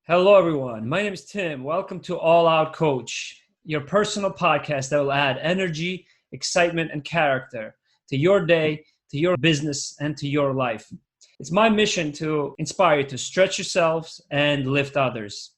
Hello, everyone. My name is Tim. Welcome to All Out Coach, your personal podcast that will add energy, excitement, and character to your day, to your business, and to your life. It's my mission to inspire you to stretch yourselves and lift others.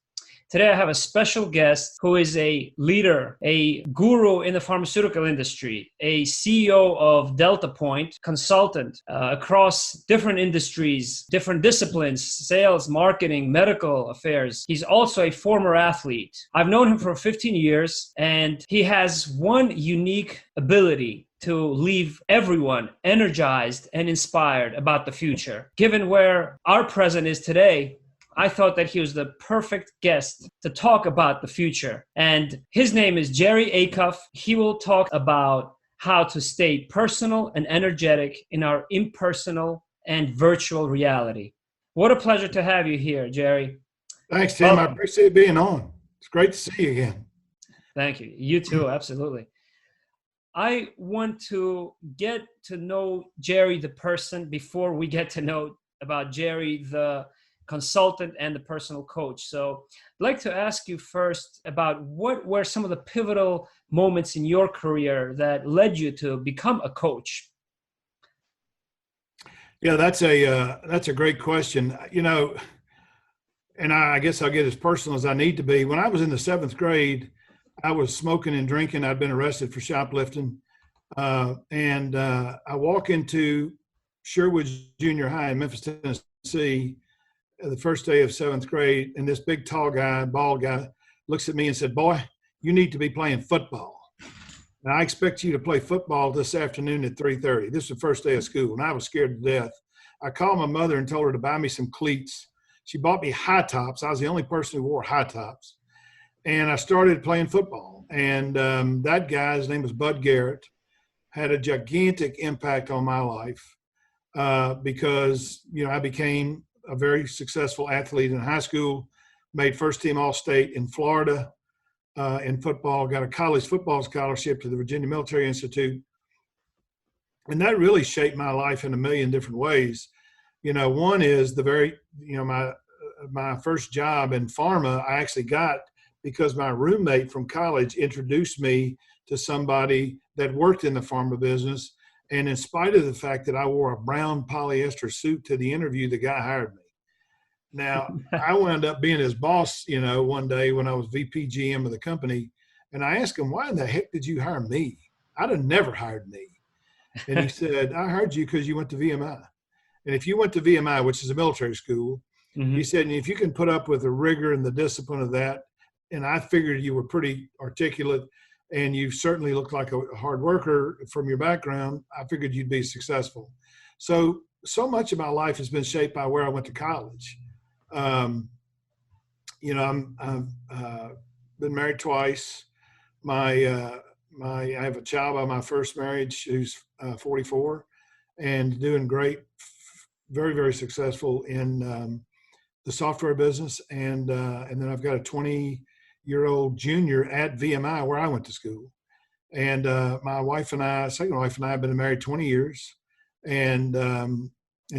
Today, I have a special guest who is a leader, a guru in the pharmaceutical industry, a CEO of Delta Point, consultant across different industries, different disciplines, sales, marketing, medical affairs. He's also a former athlete. I've known him for 15 years, and he has one unique ability to leave everyone energized and inspired about the future. Given where our present is today, I thought that he was the perfect guest to talk about the future. And his name is Jerry Acuff. He will talk about how to stay personal and energetic in our impersonal and virtual reality. What a pleasure to have you here, Jerry. Thanks, Tim. I appreciate being on. It's great to see you again. Thank you. You too, absolutely. I want to get to know Jerry, the person, before we get to know about Jerry, the consultant and the personal coach. So I'd like to ask you first about what were some of the pivotal moments in your career that led you to become a coach? Yeah, that's a great question. And I guess I'll get as personal as I need to be. When I was in the 7th grade, I was smoking and drinking. I'd been arrested for shoplifting. And I walk into Sherwood Junior High in Memphis, Tennessee, the first day of 7th grade, and this big, tall guy, bald guy, looks at me and said, "Boy, you need to be playing football. And I expect you to play football this afternoon at 3:30. This is the first day of school, and I was scared to death. I called my mother and told her to buy me some cleats. She bought me high tops. I was the only person who wore high tops. And I started playing football. And that guy, his name was Bud Garrett, had a gigantic impact on my life because, I became a very successful athlete in high school, made first team All-State in Florida in football, got a college football scholarship to the Virginia Military Institute. And that really shaped my life in a million different ways. One is my first job in pharma, I actually got because my roommate from college introduced me to somebody that worked in the pharma business. And in spite of the fact that I wore a brown polyester suit to the interview, the guy hired me. Now, I wound up being his boss, one day when I was VP GM of the company. And I asked him, "Why in the heck did you hire me? I'd have never hired me." And he said, "I hired you because you went to VMI. And if you went to VMI, which is a military school," he said, "if you can put up with the rigor and the discipline of that, and I figured you were pretty articulate, and you certainly look like a hard worker from your background, I figured you'd be successful." So much of my life has been shaped by where I went to college. I've been married twice. I have a child by my first marriage who's 44 and doing great, very, very successful in the software business. And then I've got a 20-year-old junior at VMI where I went to school. And my wife and I, second wife and I, have been married 20 years. And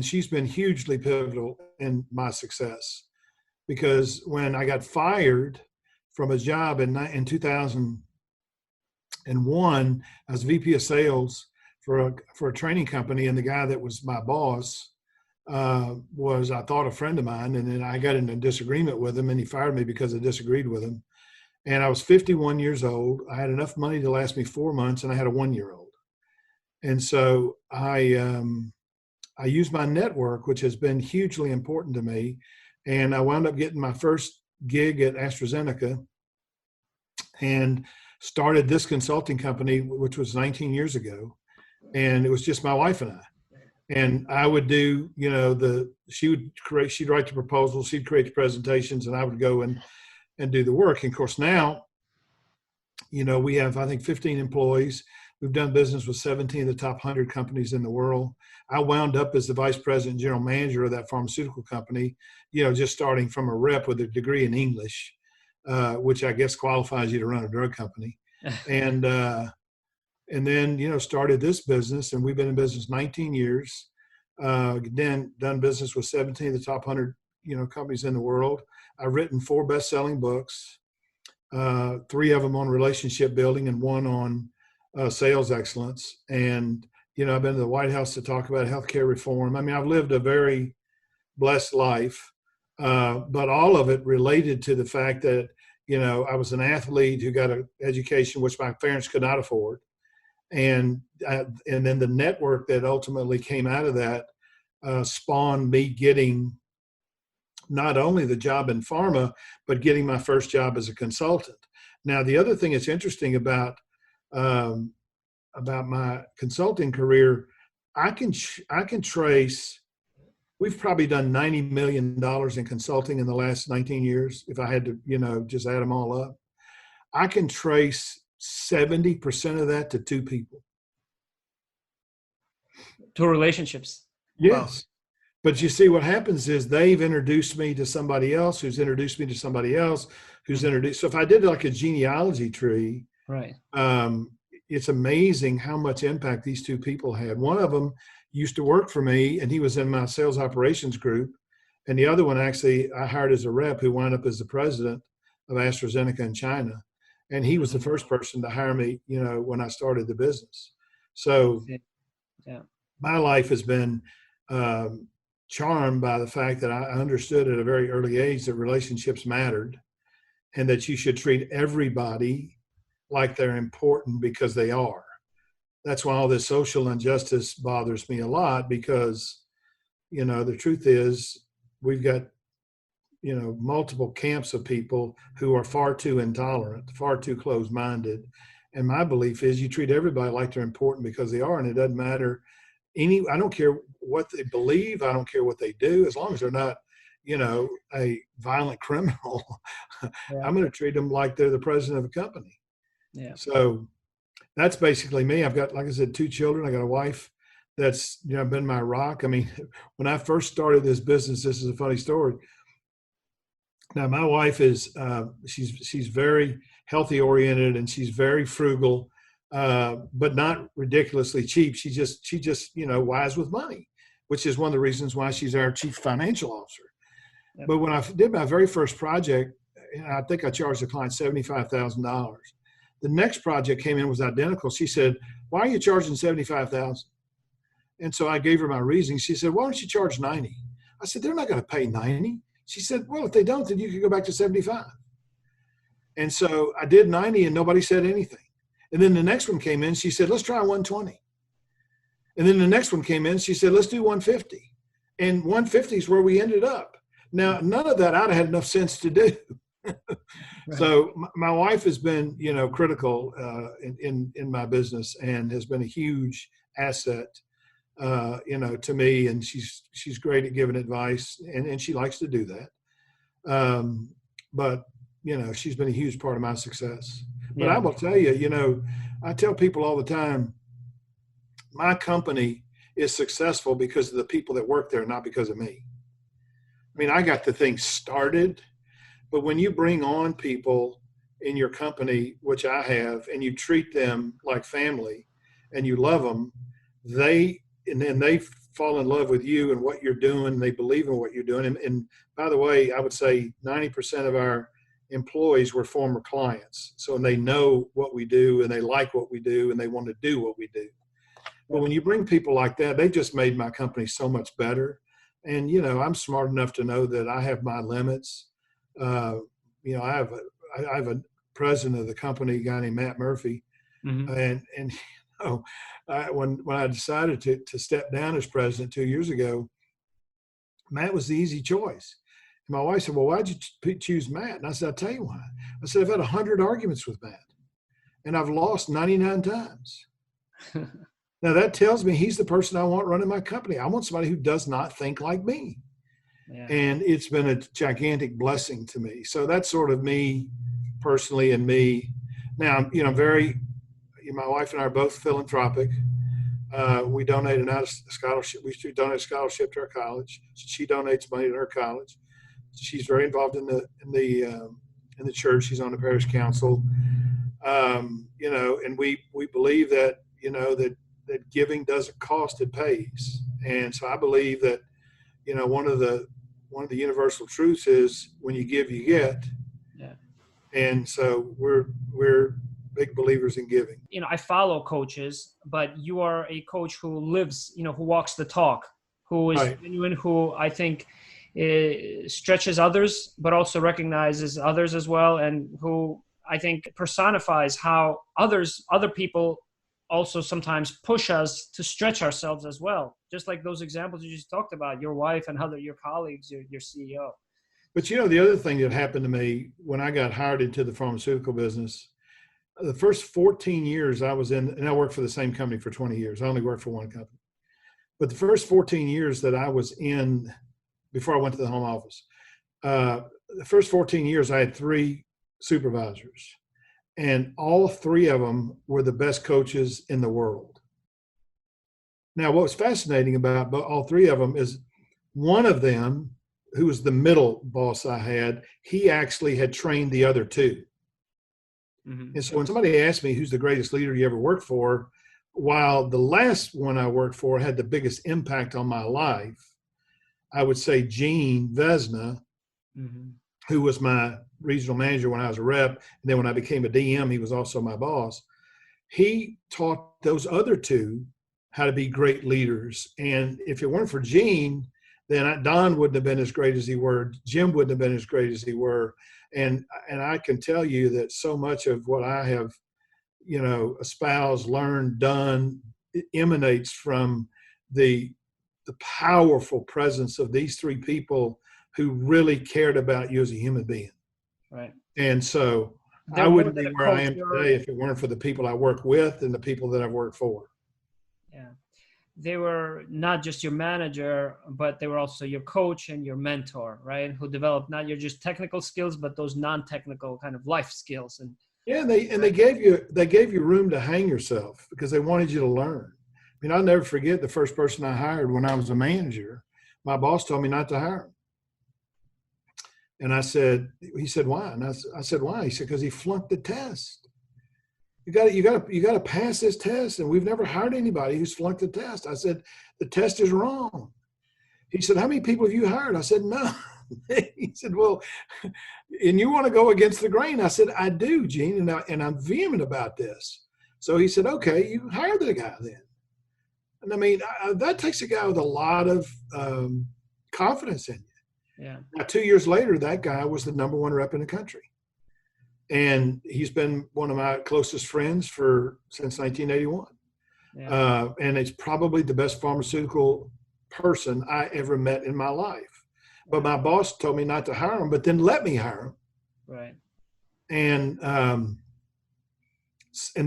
she's been hugely pivotal in my success because when I got fired from a job in 2001, I was VP of sales for a training company. And the guy that was my boss was, I thought, a friend of mine. And then I got in a disagreement with him and he fired me because I disagreed with him. And I was 51 years old. I had enough money to last me 4 months, and I had a 1-year-old. And so I used my network, which has been hugely important to me. And I wound up getting my first gig at AstraZeneca and started this consulting company, which was 19 years ago. And it was just my wife and I. And I would do, she'd write the proposals, she'd create the presentations, and I would go and do the work. And of course, now, we have, I think, 15 employees. We've done business with 17 of the top 100 companies in the world. I wound up as the vice president and general manager of that pharmaceutical company, just starting from a rep with a degree in English, which I guess qualifies you to run a drug company. And then, started this business, and we've been in business 19 years. Then done business with 17 of the top 100, companies in the world. I've written 4 best-selling books, 3 of them on relationship building and 1 on sales excellence. And, I've been to the White House to talk about healthcare reform. I mean, I've lived a very blessed life, but all of it related to the fact that, I was an athlete who got an education which my parents could not afford. And then the network that ultimately came out of that spawned me getting not only the job in pharma, but getting my first job as a consultant. Now, the other thing that's interesting about my consulting career, I can trace. We've probably done $90 million in consulting in the last 19 years. If I had to, just add them all up, I can trace 70% of that to 2 people. 2 relationships. Yes. Wow. But you see, what happens is they've introduced me to somebody else who's introduced me to somebody else who's introduced. So if I did like a genealogy tree, right, it's amazing how much impact these 2 people had. One of them used to work for me, and he was in my sales operations group. And the other one, actually, I hired as a rep who wound up as the president of AstraZeneca in China. And he was the first person to hire me, when I started the business. So my life has been charmed by the fact that I understood at a very early age that relationships mattered and that you should treat everybody like they're important, because they are. That's why all this social injustice bothers me a lot, because, the truth is we've got, multiple camps of people who are far too intolerant, far too closed-minded. And my belief is you treat everybody like they're important because they are, and it doesn't matter I don't care what they believe. I don't care what they do, as long as they're not, a violent criminal. I'm going to treat them like they're the president of a company. Yeah. So that's basically me. I've got, like I said, 2 children. I got a wife that's, been my rock. I mean, when I first started this business, this is a funny story. Now, my wife is, she's very healthy oriented, and she's very frugal. But not ridiculously cheap. She just, wise with money, which is one of the reasons why she's our chief financial officer. Yep. But when I did my very first project, I think I charged the client $75,000. The next project came in, was identical. She said, "Why are you charging $75,000?" And so I gave her my reasoning. She said, "Why don't you charge 90?" I said, "They're not going to pay 90. She said, "Well, if they don't, then you can go back to 75. And so I did 90, and nobody said anything. And then the next one came in, she said, "Let's try 120. And then the next one came in, she said, "Let's do 150. And 150 is where we ended up. Now, none of that I'd have had enough sense to do. Right. So my wife has been, critical in my business, and has been a huge asset, to me. And she's great at giving advice, and she likes to do that. But, she's been a huge part of my success. But I will tell you, I tell people all the time, my company is successful because of the people that work there, not because of me. I mean, I got the thing started, but when you bring on people in your company, which I have, and you treat them like family and you love them, then they fall in love with you and what you're doing. They believe in what you're doing. And by the way, I would say 90% of our employees were former clients. So they know what we do, and they like what we do, and they want to do what we do. But when you bring people like that, they just made my company so much better. And, I'm smart enough to know that I have my limits. I have a president of the company, a guy named Matt Murphy. Mm-hmm. And when I decided to step down as president 2 years ago, Matt was the easy choice. And my wife said, "Well, why'd you choose Matt?" And I said, "I'll tell you why." I said, "I've had 100 arguments with Matt, and I've lost 99 times." Now, that tells me he's the person I want running my company. I want somebody who does not think like me. Yeah. And it's been a gigantic blessing to me. So that's sort of me personally, and me. Now, my wife and I are both philanthropic. We donate a scholarship. We donate a scholarship to our college. She donates money to her college. She's very involved in the church. She's on the parish council. And we believe that, that giving doesn't cost, it pays. And so I believe that, one of one of the universal truths is when you give, you get. Yeah. And so we're big believers in giving. I follow coaches, but you are a coach who lives, who walks the talk, who is Right. genuine, who I think stretches others, but also recognizes others as well, and who I think personifies how other people also sometimes push us to stretch ourselves as well. Just like those examples you just talked about, your wife and your colleagues, your CEO. But the other thing that happened to me when I got hired into the pharmaceutical business, the first 14 years I was in, and I worked for the same company for 20 years. I only worked for one company. But the first 14 years that I was in, before I went to the home office, the first 14 years I had 3 supervisors. And all 3 of them were the best coaches in the world. Now, what was fascinating about all 3 of them is one of them, who was the middle boss I had, he actually had trained the other 2. Mm-hmm. And so when somebody asked me who's the greatest leader you ever worked for, while the last one I worked for had the biggest impact on my life, I would say Gene Vesna, mm-hmm. who was my regional manager when I was a rep, and then when I became a DM, he was also my boss. He taught those other 2 how to be great leaders. And if it weren't for Gene, then Don wouldn't have been as great as he were. Jim wouldn't have been as great as he were. And I can tell you that so much of what I have, espoused, learned, done, it emanates from the powerful presence of these 3 people who really cared about you as a human being. Right. And so I wouldn't be where I am today if it weren't for the people I work with and the people that I've worked for. Yeah. They were not just your manager, but they were also your coach and your mentor, right? Who developed not your just technical skills, but those non-technical kind of life skills. And they gave you room to hang yourself because they wanted you to learn. I mean, I'll never forget the first person I hired when I was a manager. My boss told me not to hire him. And he said, why? And I said, why? He said, because he flunked the test. You got to pass this test. And we've never hired anybody who's flunked the test. I said, the test is wrong. He said, how many people have you hired? I said, no. He said, well, and you want to go against the grain? I said, I do, Gene. And I'm vehement about this. So he said, okay, you hire the guy then. And I mean, that takes a guy with a lot of confidence in you. Yeah. Now, 2 years later, that guy was the number 1 rep in the country. And he's been one of my closest friends since 1981. Yeah. And it's probably the best pharmaceutical person I ever met in my life. But my boss told me not to hire him, but then let me hire him. Right. And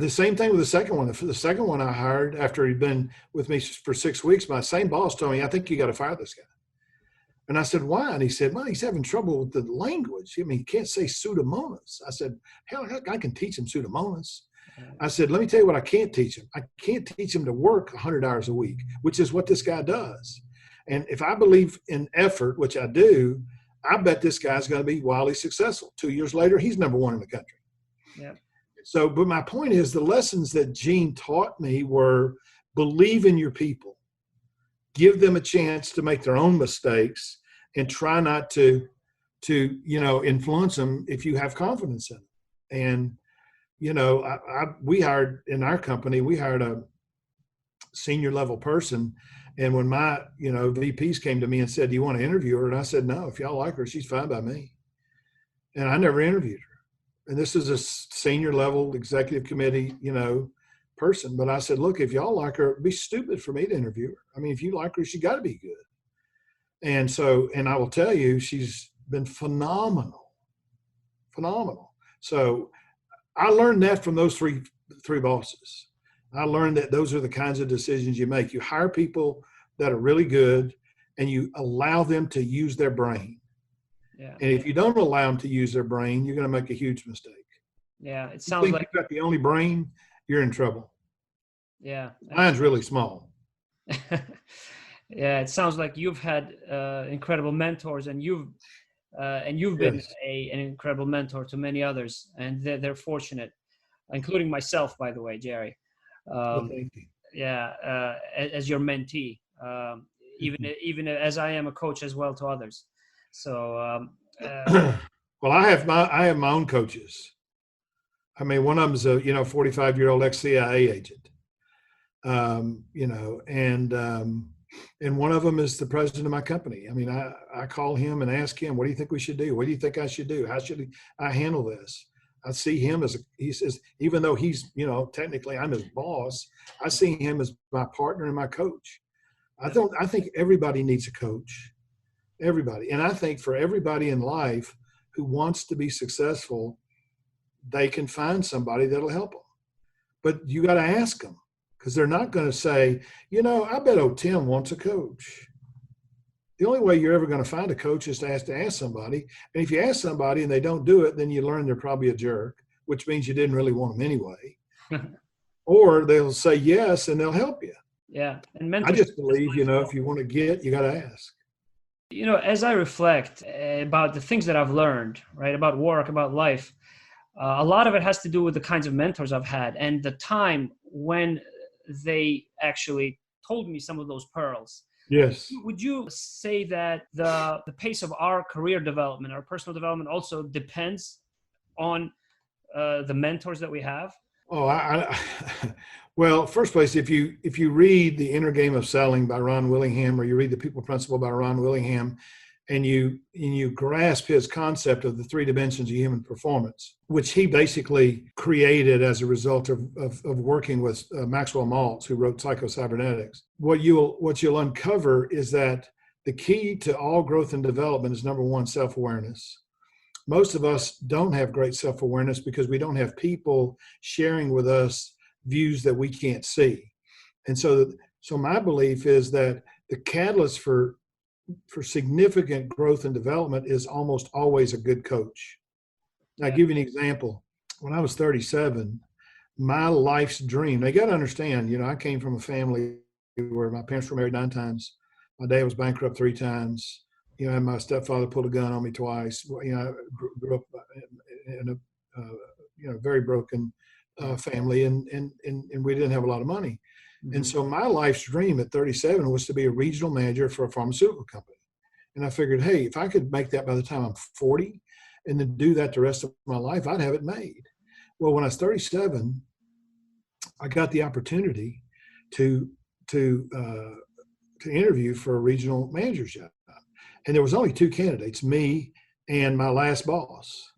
the same thing with the second one. The second one I hired after he'd been with me for 6 weeks, my same boss told me, I think you got to fire this guy. And I said, why? And he said, well, he's having trouble with the language. I mean, he can't say Pseudomonas. I said, hell, I can teach him Pseudomonas. I said, let me tell you what I can't teach him. I can't teach him to work 100 hours a week, which is what this guy does. And if I believe in effort, which I do, I bet this guy's going to be wildly successful. 2 years later, he's number 1 in the country. Yeah. So, but my point is the lessons that Gene taught me were believe in your people, give them a chance to make their own mistakes, and try not to influence them if you have confidence in them. And, we hired in our company, we hired a senior level person. And when my, VPs came to me and said, do you want to interview her? And I said, no, if y'all like her, she's fine by me. And I never interviewed her. And this is a senior level executive committee, person. But I said, look, if y'all like her, it'd be stupid for me to interview her. I mean, if you like her, she got to be good. And so, and I will tell you, she's been phenomenal. So I learned that from those three bosses. I learned that those are the kinds of decisions you make. You hire people that are really good and you allow them to use their brain. Yeah. And if you don't allow them to use their brain, you're going to make a huge mistake. Yeah. It sounds like you've got the only brain, you're in trouble. Yeah. Mine's really small. Yeah, it sounds like you've had incredible mentors, and you've been Yes. an incredible mentor to many others, and they're fortunate, including myself, by the way, Jerry. Thank you. Yeah, as your mentee, even as I am a coach as well to others. So, Well, I have my own coaches. I mean, one of them's a 45-year-old ex-CIA agent. You know, and one of them is the president of my company. I mean, I call him and ask him, what do you think we should do? What do you think I should do? How should I handle this? I see him as he says, even though he's, technically I'm his boss, I see him as my partner and my coach. I think everybody needs a coach, everybody. And I think for everybody in life who wants to be successful, they can find somebody that'll help them. But you got to ask them, because they're not going to say, I bet old Tim wants a coach. The only way you're ever going to find a coach is to ask somebody. And if you ask somebody and they don't do it, then you learn they're probably a jerk, which means you didn't really want them anyway. Or they'll say yes and they'll help you. Yeah. And I just believe, if you want to get, you got to ask. As I reflect about the things that I've learned, right, about work, about life, a lot of it has to do with the kinds of mentors I've had and the time when they actually told me some of those pearls. Yes. Would you say that the pace of our career development, our personal development also depends on the mentors that we have? Oh, well, first place, if you read The Inner Game of Selling by Ron Willingham, or you read The People Principle by Ron Willingham, and you grasp his concept of the 3 dimensions of human performance, which he basically created as a result of working with Maxwell Maltz, who wrote Psycho-Cybernetics. What you'll uncover is that the key to all growth and development is, number one, self-awareness. Most of us don't have great self-awareness because we don't have people sharing with us views that we can't see. And so my belief is that the catalyst for significant growth and development is almost always a good coach. I'll give you an example. When I was 37, my life's dream, they got to understand, I came from a family where my parents were married 9 times. My dad was bankrupt 3 times. And my stepfather pulled a gun on me twice. I grew up in a very broken family, and we didn't have a lot of money. Mm-hmm. And so my life's dream at 37 was to be a regional manager for a pharmaceutical company. And I figured, hey, if I could make that by the time I'm 40 and then do that the rest of my life, I'd have it made. Well, when I was 37, I got the opportunity to interview for a regional manager's job. And there was only 2 candidates, me and my last boss.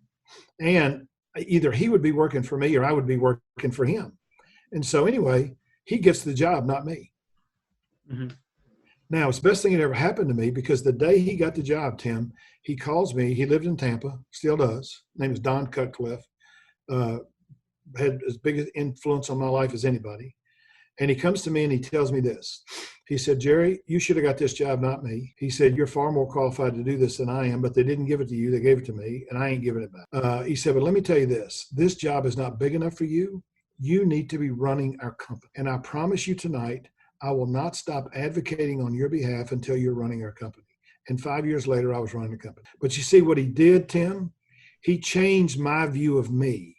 And either he would be working for me or I would be working for him. And so anyway, he gets the job, not me. Mm-hmm. Now, it's the best thing that ever happened to me, because the day he got the job, Tim, he calls me. He lived in Tampa, still does. His name is Don Cutcliffe. Had as big an influence on my life as anybody. And he comes to me and he tells me this. He said, Jerry, you should have got this job, not me. He said, you're far more qualified to do this than I am, but they didn't give it to you. They gave it to me, and I ain't giving it back. He said, but let me tell you this job is not big enough for you. You need to be running our company. And I promise you tonight, I will not stop advocating on your behalf until you're running our company. And 5 years later, I was running the company. But you see what he did, Tim? He changed my view of me.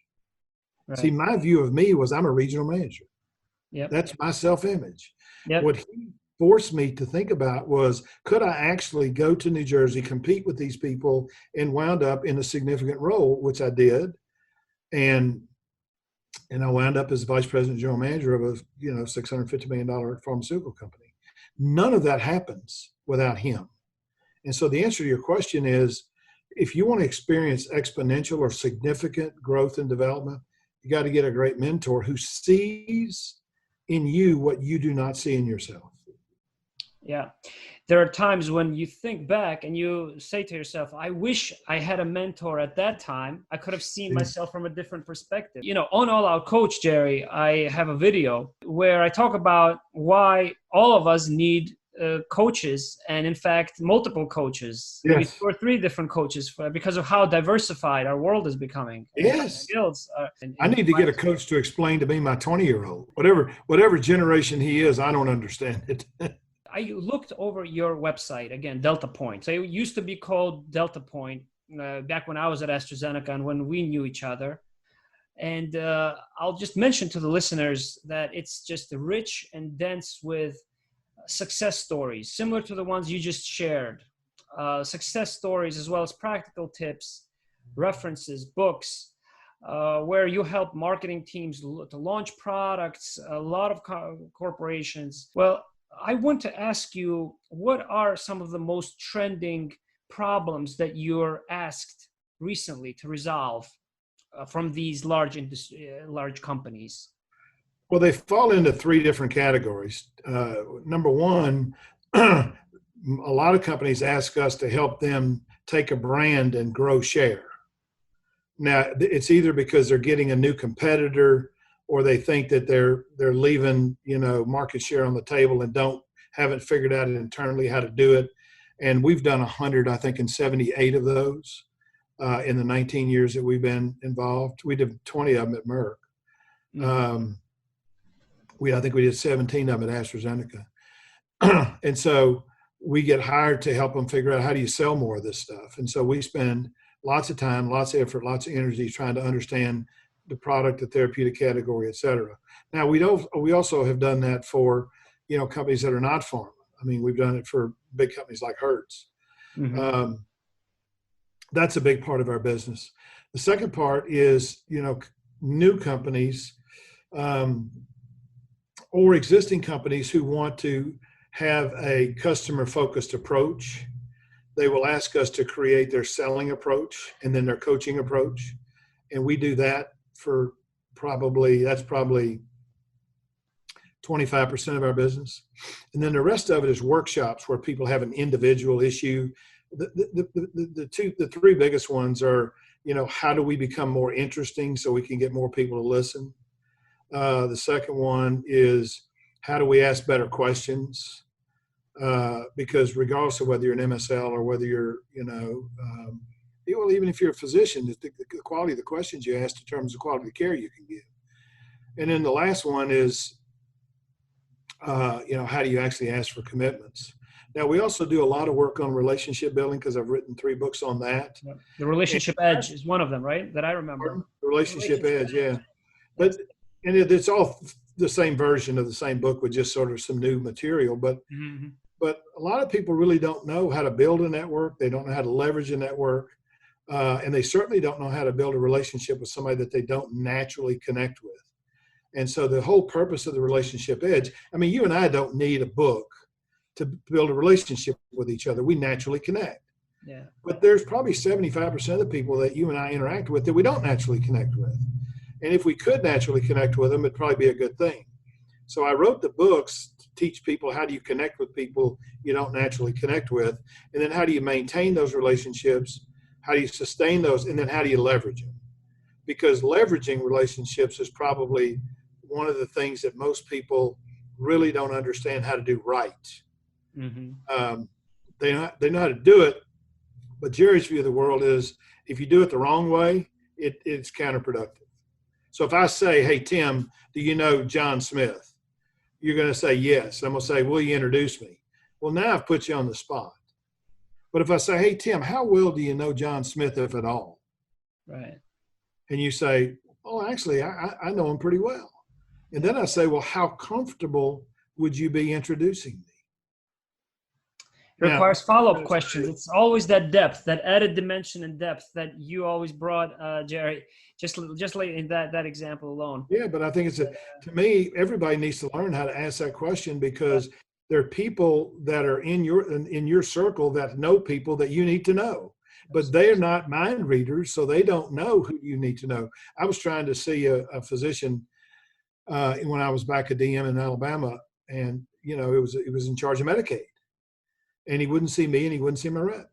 Right. See, my view of me was I'm a regional manager. Yep. That's my self-image. Yep. What he forced me to think about was, could I actually go to New Jersey, compete with these people, and wound up in a significant role, which I did. And I wound up as vice president, general manager of a $650 million pharmaceutical company. None of that happens without him. And so the answer to your question is, if you want to experience exponential or significant growth and development, you got to get a great mentor who sees in you what you do not see in yourself. Yeah. There are times when you think back and you say to yourself, I wish I had a mentor at that time. I could have seen myself from a different perspective. On All Out Coach, Jerry, I have a video where I talk about why all of us need coaches, and in fact, multiple coaches, maybe 2 or 3 different coaches, because of how diversified our world is becoming. Yes. Skills I need to get a coach to explain to me my 20-year-old. Whatever generation he is, I don't understand it. I looked over your website, again, Delta Point. So it used to be called Delta Point back when I was at AstraZeneca and when we knew each other. And I'll just mention to the listeners that it's just rich and dense with success stories, similar to the ones you just shared. success stories, as well as practical tips, references, books, where you help marketing teams to launch products, a lot of corporations. Well, I want to ask you, what are some of the most trending problems that you're asked recently to resolve from these large companies? Well, they fall into three different categories. Number one, a lot of companies ask us to help them take a brand and grow share. Now, it's either because they're getting a new competitor, or they think that they're leaving, market share on the table and haven't figured out internally how to do it. And we've done 178 of those in the 19 years that we've been involved. We did 20 of them at Merck. Mm-hmm. I think we did 17 of them at AstraZeneca. And so we get hired to help them figure out, how do you sell more of this stuff? And so we spend lots of time, lots of effort, lots of energy trying to understand the product, the therapeutic category, et cetera. Now, we also have done that for, companies that are not pharma. I mean, we've done it for big companies like Hertz. Mm-hmm. That's a big part of our business. The second part is, new companies or existing companies who want to have a customer-focused approach. They will ask us to create their selling approach and then their coaching approach. And we do that for probably 25% of our business. And then the rest of it is workshops where people have an individual issue. The three biggest ones are, how do we become more interesting so we can get more people to listen? The second one is, how do we ask better questions? Because regardless of whether you're an MSL or whether you're, even if you're a physician, the quality of the questions you ask determines the quality of care you can give. And then the last one is, how do you actually ask for commitments? Now, we also do a lot of work on relationship building because I've written 3 books on that. Yep. The Relationship Edge is one of them, right? That I remember. The Relationship Edge, yeah. But it's all the same version of the same book with just sort of some new material. But mm-hmm. But a lot of people really don't know how to build a network. They don't know how to leverage a network. And they certainly don't know how to build a relationship with somebody that they don't naturally connect with. And so the whole purpose of the Relationship Edge, I mean, you and I don't need a book to build a relationship with each other. We naturally connect. Yeah. But there's probably 75% of the people that you and I interact with that we don't naturally connect with. And if we could naturally connect with them, it'd probably be a good thing. So I wrote the books to teach people, how do you connect with people you don't naturally connect with? And then how do you maintain those relationships? How do you sustain those? And then how do you leverage them? Because leveraging relationships is probably one of the things that most people really don't understand how to do right. Mm-hmm. They know how to do it, but Jerry's view of the world is, if you do it the wrong way, it's counterproductive. So if I say, hey, Tim, do you know John Smith? You're going to say yes. I'm going to say, will you introduce me? Well, now I've put you on the spot. But if I say, hey, Tim, how well do you know John Smith, if at all? Right. And you say, oh, actually, I know him pretty well. And then I say, well, how comfortable would you be introducing me? It requires follow-up questions. It's always that depth, that added dimension and depth that you always brought, Jerry, just like in that example alone. Yeah, but I think to me, everybody needs to learn how to ask that question, because there are people that are in your circle that know people that you need to know, but they're not mind readers, so they don't know who you need to know. I was trying to see a physician when I was back at DM in Alabama, and it was in charge of Medicaid. And he wouldn't see me and he wouldn't see my rep.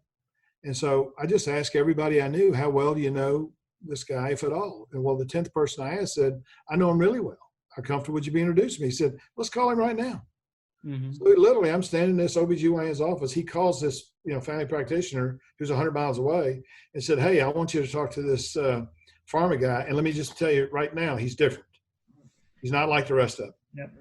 And so I just asked everybody I knew, how well do you know this guy, if at all? And well, the 10th person I asked said, I know him really well. How comfortable would you be introducing me? He said, let's call him right now. Mm-hmm. So literally, I'm standing in this OBGYN's office. He calls this family practitioner who's 100 miles away and said, hey, I want you to talk to this pharma guy. And let me just tell you right now, he's different. He's not like the rest of them. Yep.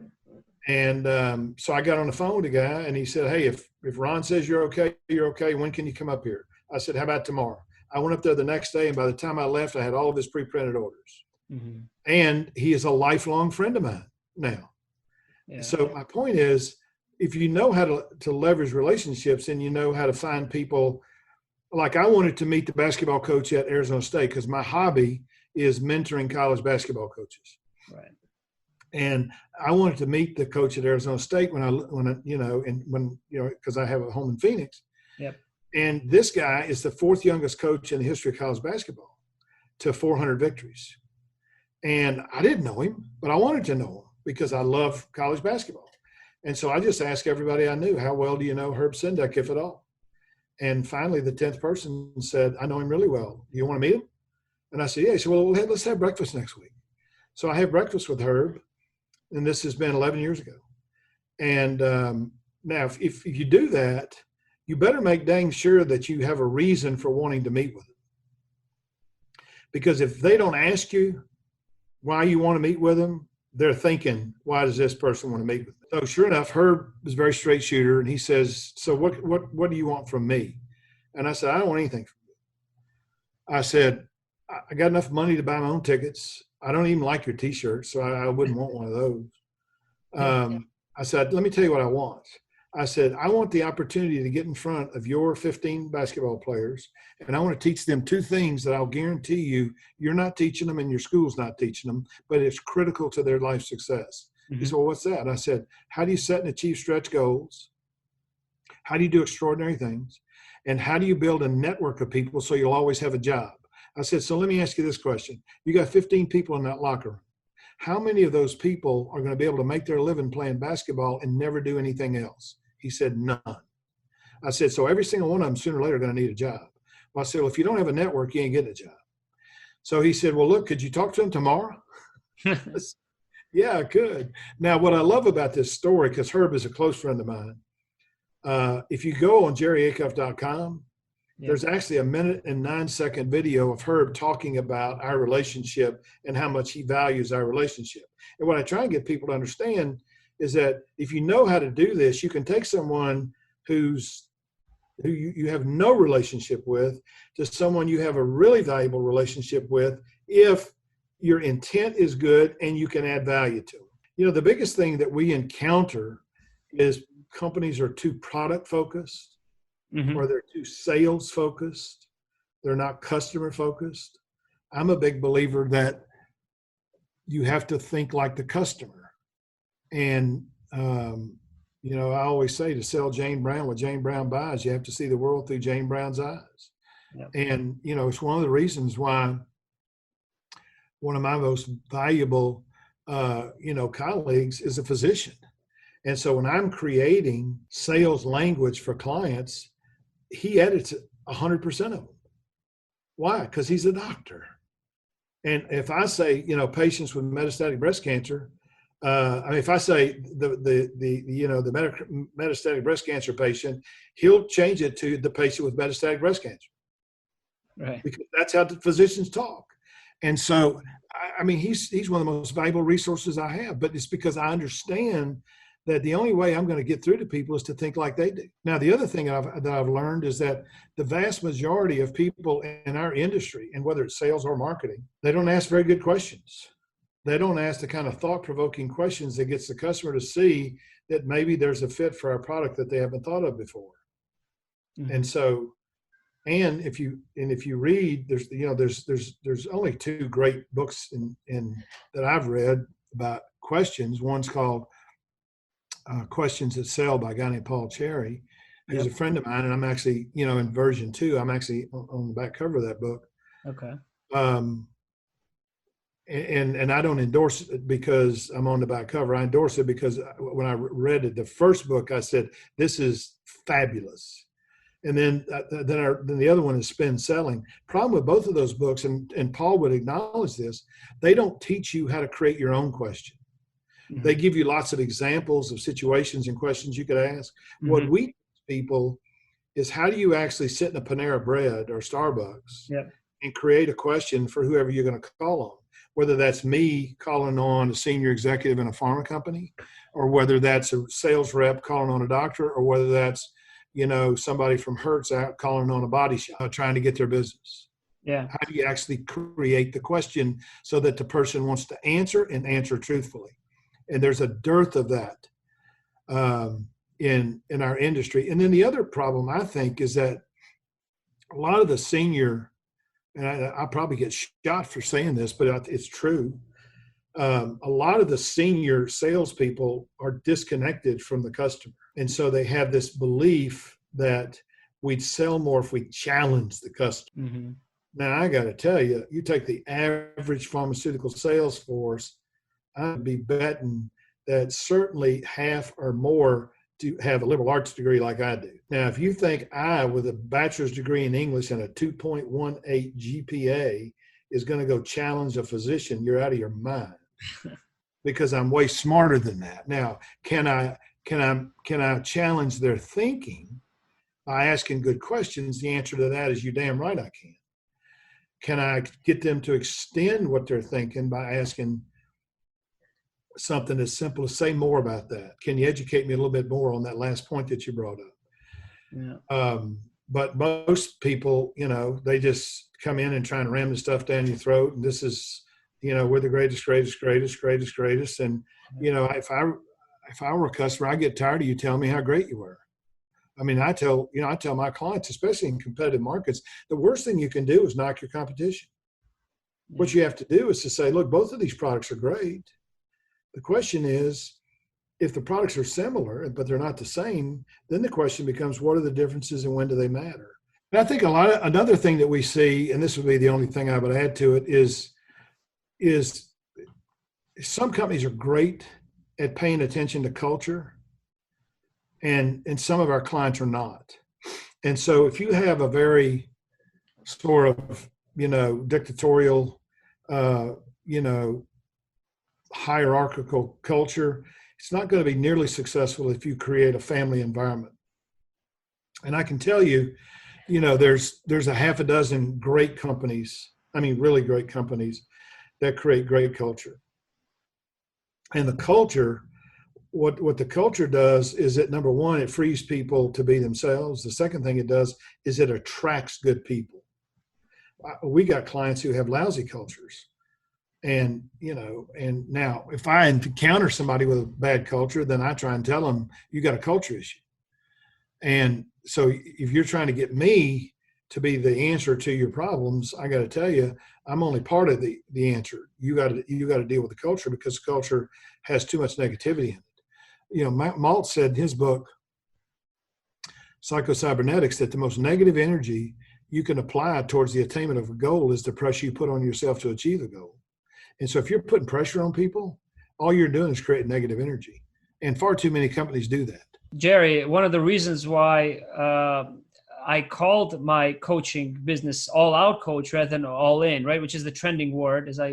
And so I got on the phone with the guy, and he said, hey, if Ron says you're okay, you're okay. When can you come up here? I said, how about tomorrow? I went up there the next day, and by the time I left, I had all of his pre-printed orders. Mm-hmm. And he is a lifelong friend of mine now. Yeah. So my point is, if you know how to leverage relationships and you know how to find people, like I wanted to meet the basketball coach at Arizona State because my hobby is mentoring college basketball coaches. Right. And I wanted to meet the coach at Arizona State because I have a home in Phoenix. Yep. And this guy is the fourth youngest coach in the history of college basketball to 400 victories. And I didn't know him, but I wanted to know him because I love college basketball. And so I just asked everybody I knew, how well do you know Herb Sendek, if at all? And finally, the 10th person said, I know him really well. Do you want to meet him? And I said, yeah. He said, well, let's have breakfast next week. So I had breakfast with Herb, and this has been 11 years ago. And now, if you do that, you better make dang sure that you have a reason for wanting to meet with them. Because if they don't ask you why you want to meet with them, they're thinking, why does this person want to meet with me? So sure enough, Herb was a very straight shooter, and he says, so what do you want from me? And I said, I don't want anything from you. I said, I got enough money to buy my own tickets. I don't even like your T-shirts, so I wouldn't want one of those. I said, let me tell you what I want. I said, I want the opportunity to get in front of your 15 basketball players, and I want to teach them two things that I'll guarantee you're not teaching them and your school's not teaching them, but it's critical to their life success. Mm-hmm. He said, well, what's that? And I said, how do you set and achieve stretch goals? How do you do extraordinary things? And how do you build a network of people so you'll always have a job? I said, so let me ask you this question. You got 15 people in that locker room. How many of those people are going to be able to make their living playing basketball and never do anything else? He said, none. I said, so every single one of them sooner or later are going to need a job. Well, I said, well, if you don't have a network, you ain't getting a job. So he said, well, look, could you talk to him tomorrow? Yeah, I could. Now, what I love about this story, because Herb is a close friend of mine, if you go on jerryacuff.com, there's actually a 1:09 video of Herb talking about our relationship and how much he values our relationship. And what I try and get people to understand is that if you know how to do this, you can take someone who you have no relationship with to someone you have a really valuable relationship with if your intent is good and you can add value to them. You know, the biggest thing that we encounter is companies are too product focused. Mm-hmm. Or they're too sales focused. They're not customer focused. I'm a big believer that you have to think like the customer. And, you know, I always say to sell Jane Brown what Jane Brown buys, you have to see the world through Jane Brown's eyes. Yep. And, you know, it's one of the reasons why one of my most valuable, colleagues is a physician. And so when I'm creating sales language for clients, he edits 100% of them. Why? Because he's a doctor. And if I say, patients with metastatic breast cancer, if I say the metastatic breast cancer patient, he'll change it to the patient with metastatic breast cancer. Right. Because that's how the physicians talk. And so, he's one of the most valuable resources I have, but it's because I understand that the only way I'm going to get through to people is to think like they do. Now, the other thing that I've learned is that the vast majority of people in our industry, and whether it's sales or marketing, they don't ask very good questions. They don't ask the kind of thought-provoking questions that gets the customer to see that maybe there's a fit for our product that they haven't thought of before. Mm-hmm. And so, and if you read, there's only two great books in that I've read about questions. One's called Questions That Sell by a guy named Paul Cherry. He's a friend of mine, and I'm actually, in version 2, I'm actually on the back cover of that book. Okay. And I don't endorse it because I'm on the back cover. I endorse it because when I read it, the first book, I said, this is fabulous. And then the other one is Spin Selling. Problem with both of those books, and Paul would acknowledge this, they don't teach you how to create your own question. Mm-hmm. They give you lots of examples of situations and questions you could ask. Mm-hmm. What we teach people is how do you actually sit in a Panera Bread or Starbucks and create a question for whoever you're going to call on, whether that's me calling on a senior executive in a pharma company, or whether that's a sales rep calling on a doctor, or whether that's, somebody from Hertz out calling on a body shop trying to get their business. Yeah. How do you actually create the question so that the person wants to answer and answer truthfully? And there's a dearth of that. in our industry. And then the other problem, I think, is that a lot of the senior, and I probably get shot for saying this, but it's true. A lot of the senior salespeople are disconnected from the customer. And so they have this belief that we'd sell more if we challenge the customer. Mm-hmm. Now, I got to tell you, you take the average pharmaceutical sales force, I'd be betting that certainly half or more to have a liberal arts degree like I do. Now, if you think I, with a bachelor's degree in English and a 2.18 GPA, is going to go challenge a physician, you're out of your mind. Because I'm way smarter than that. Now, can I challenge their thinking by asking good questions? The answer to that is you damn right I can. Can I get them to extend what they're thinking by asking something as simple as say more about that? Can you educate me a little bit more on that last point that you brought up? Yeah. But most people, they just come in and try and ram the stuff down your throat. And this is, we're the greatest. And, if I were a customer, I get tired of you telling me how great you were. I mean, I tell my clients, especially in competitive markets, the worst thing you can do is knock your competition. Yeah. What you have to do is to say, look, both of these products are great. The question is, if the products are similar, but they're not the same, then the question becomes, what are the differences and when do they matter? And I think another thing that we see, and this would be the only thing I would add to it, is some companies are great at paying attention to culture, and some of our clients are not. And so if you have a very sort of, dictatorial, hierarchical culture, it's not going to be nearly successful if you create a family environment. And I can tell you, there's a half a dozen great companies, really great companies that create great culture. And the culture, what the culture does is that, number one, it frees people to be themselves. The second thing it does is it attracts good people. We got clients who have lousy cultures. And, and now if I encounter somebody with a bad culture, then I try and tell them, you got a culture issue. And so if you're trying to get me to be the answer to your problems, I got to tell you, I'm only part of the answer. You got to deal with the culture, because culture has too much negativity in it. Malt said in his book, Psycho-Cybernetics, that the most negative energy you can apply towards the attainment of a goal is the pressure you put on yourself to achieve the goal. And so if you're putting pressure on people, all you're doing is creating negative energy. And far too many companies do that. Jerry, one of the reasons why I called my coaching business All Out Coach rather than All In, right, which is the trending word, as I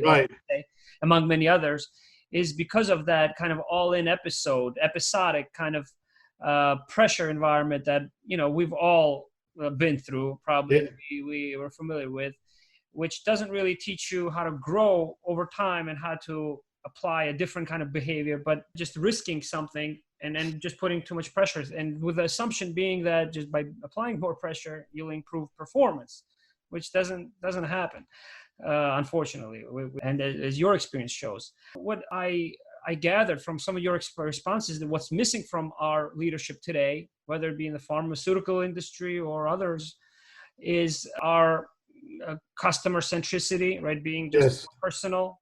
say, among many others, is because of that kind of all-in episodic kind of pressure environment that, we've all been through, probably we were familiar with, which doesn't really teach you how to grow over time and how to apply a different kind of behavior, but just risking something and then just putting too much pressure. And with the assumption being that just by applying more pressure, you'll improve performance, which doesn't happen, unfortunately. And as your experience shows, what I gathered from some of your responses that what's missing from our leadership today, whether it be in the pharmaceutical industry or others, is our customer centricity, right? Being just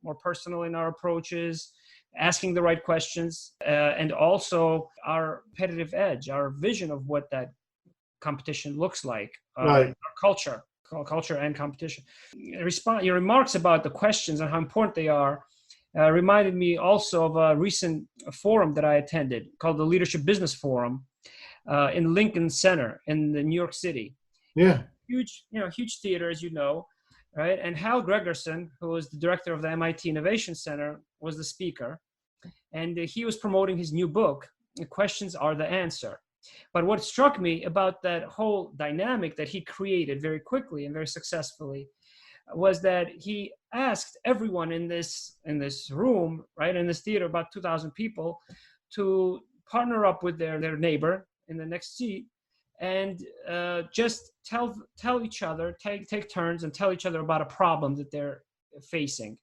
more personal in our approaches, asking the right questions, and also our competitive edge, our vision of what that competition looks like, our culture and competition. Your remarks about the questions and how important they are reminded me also of a recent forum that I attended called the Leadership Business Forum in Lincoln Center in New York City. Yeah. Huge theater, as you know, right? And Hal Gregerson, who was the director of the MIT Innovation Center, was the speaker. And he was promoting his new book, The Questions Are the Answer. But what struck me about that whole dynamic that he created very quickly and very successfully was that he asked everyone in this room, right, in this theater, about 2,000 people, to partner up with their neighbor in the next seat and just tell each other, take turns and tell each other about a problem that they're facing.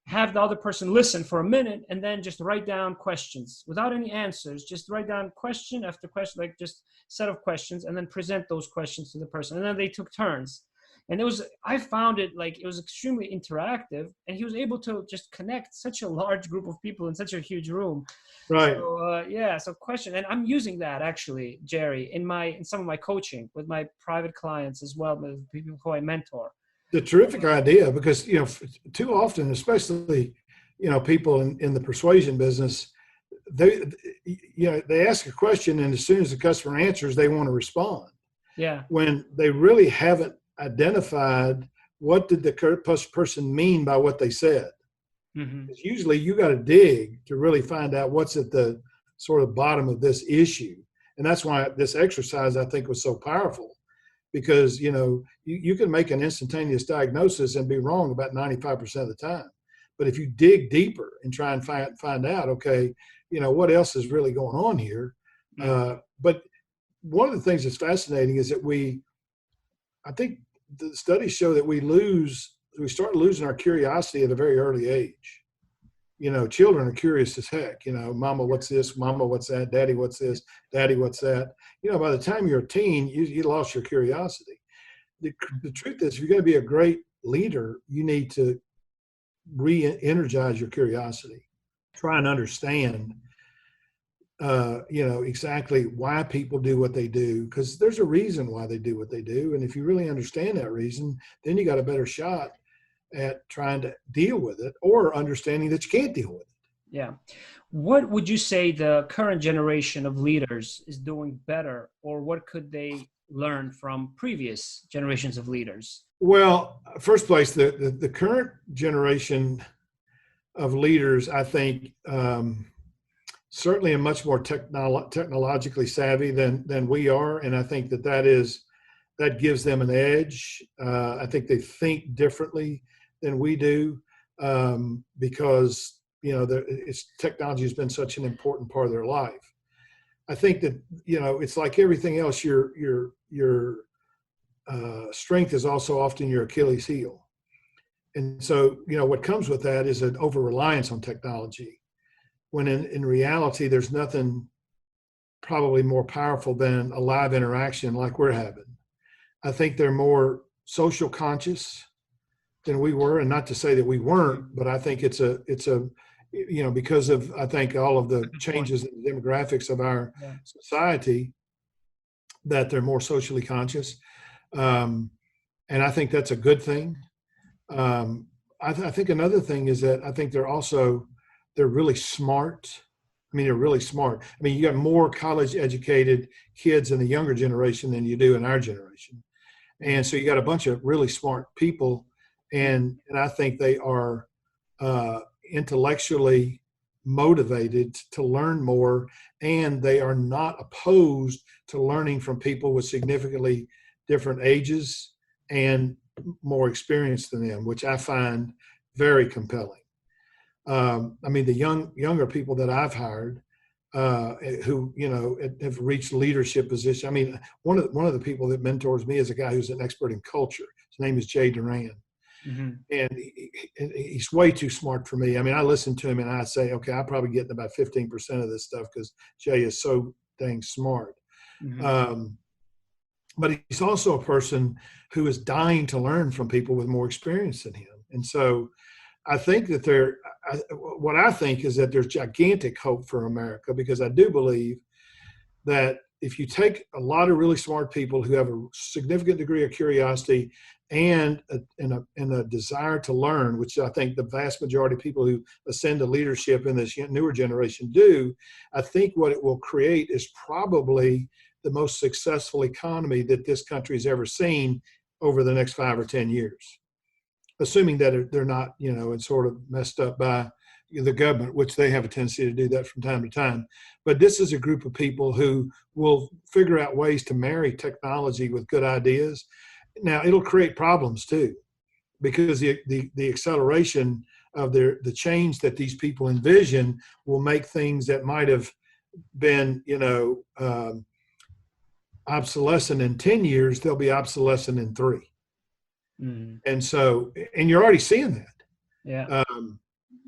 have the other person listen for a minute and then just write down questions without any answers. Just write down question after question, like just set of questions, and then present those questions to the person. And then they took turns. And I found it like it was extremely interactive, and he was able to just connect such a large group of people in such a huge room. Right. So so question, and I'm using that actually, Jerry, in some of my coaching with my private clients as well, with people who I mentor. The terrific idea, because, too often, especially, people in the persuasion business, they ask a question, and as soon as the customer answers, they want to respond. Yeah. When they really haven't identified what did the person mean by what they said. Mm-hmm. Usually you got to dig to really find out what's at the sort of bottom of this issue. And that's why this exercise, I think, was so powerful, because, you can make an instantaneous diagnosis and be wrong about 95% of the time. But if you dig deeper and try and find out, okay, what else is really going on here? Mm-hmm. But one of the things that's fascinating is that I think the studies show that we start losing our curiosity at a very early age. Children are curious as heck. Mama, what's this? Mama, what's that? Daddy, what's this? Daddy, what's that? By the time you're a teen, you lost your curiosity. The truth is, if you're going to be a great leader, you need to re-energize your curiosity. Try and understand, exactly why people do what they do, because there's a reason why they do what they do. And if you really understand that reason, then you got a better shot at trying to deal with it, or understanding that you can't deal with it. Yeah. What would you say the current generation of leaders is doing better, or what could they learn from previous generations of leaders? Well, first place, the current generation of leaders, I think, certainly are much more technologically savvy than we are. And I think that gives them an edge. I think they think differently than we do, because, technology has been such an important part of their life. I think that, it's like everything else, your strength is also often your Achilles heel. And so, what comes with that is an over-reliance on technology, when in reality, there's nothing probably more powerful than a live interaction like we're having. I think they're more social conscious than we were, and not to say that we weren't, but I think it's a because of, I think, all of the changes in the demographics of our society, that they're more socially conscious. And I think that's a good thing. I think another thing is that I think they're really smart. They're really smart. You got more college educated kids in the younger generation than you do in our generation. And so you got a bunch of really smart people, and I think they are intellectually motivated to learn more, and they are not opposed to learning from people with significantly different ages and more experience than them, which I find very compelling. The younger people that I've hired, who have reached leadership position. One of the people that mentors me is a guy who's an expert in culture. His name is Jay Duran. Mm-hmm. And he's way too smart for me. I listen to him and I say, okay, I'm probably getting about 15% of this stuff because Jay is so dang smart. Mm-hmm. But he's also a person who is dying to learn from people with more experience than him. And so I think that there's gigantic hope for America, because I do believe that if you take a lot of really smart people who have a significant degree of curiosity and a desire to learn, which I think the vast majority of people who ascend to leadership in this newer generation do, I think what it will create is probably the most successful economy that this country has ever seen over the next 5 or 10 years. Assuming that they're not, and sort of messed up by the government, which they have a tendency to do that from time to time. But this is a group of people who will figure out ways to marry technology with good ideas. Now, it'll create problems too, because the acceleration of the change that these people envision will make things that might have been, obsolescent in 10 years, they'll be obsolescent in 3. Mm-hmm. And so, and you're already seeing that. Yeah.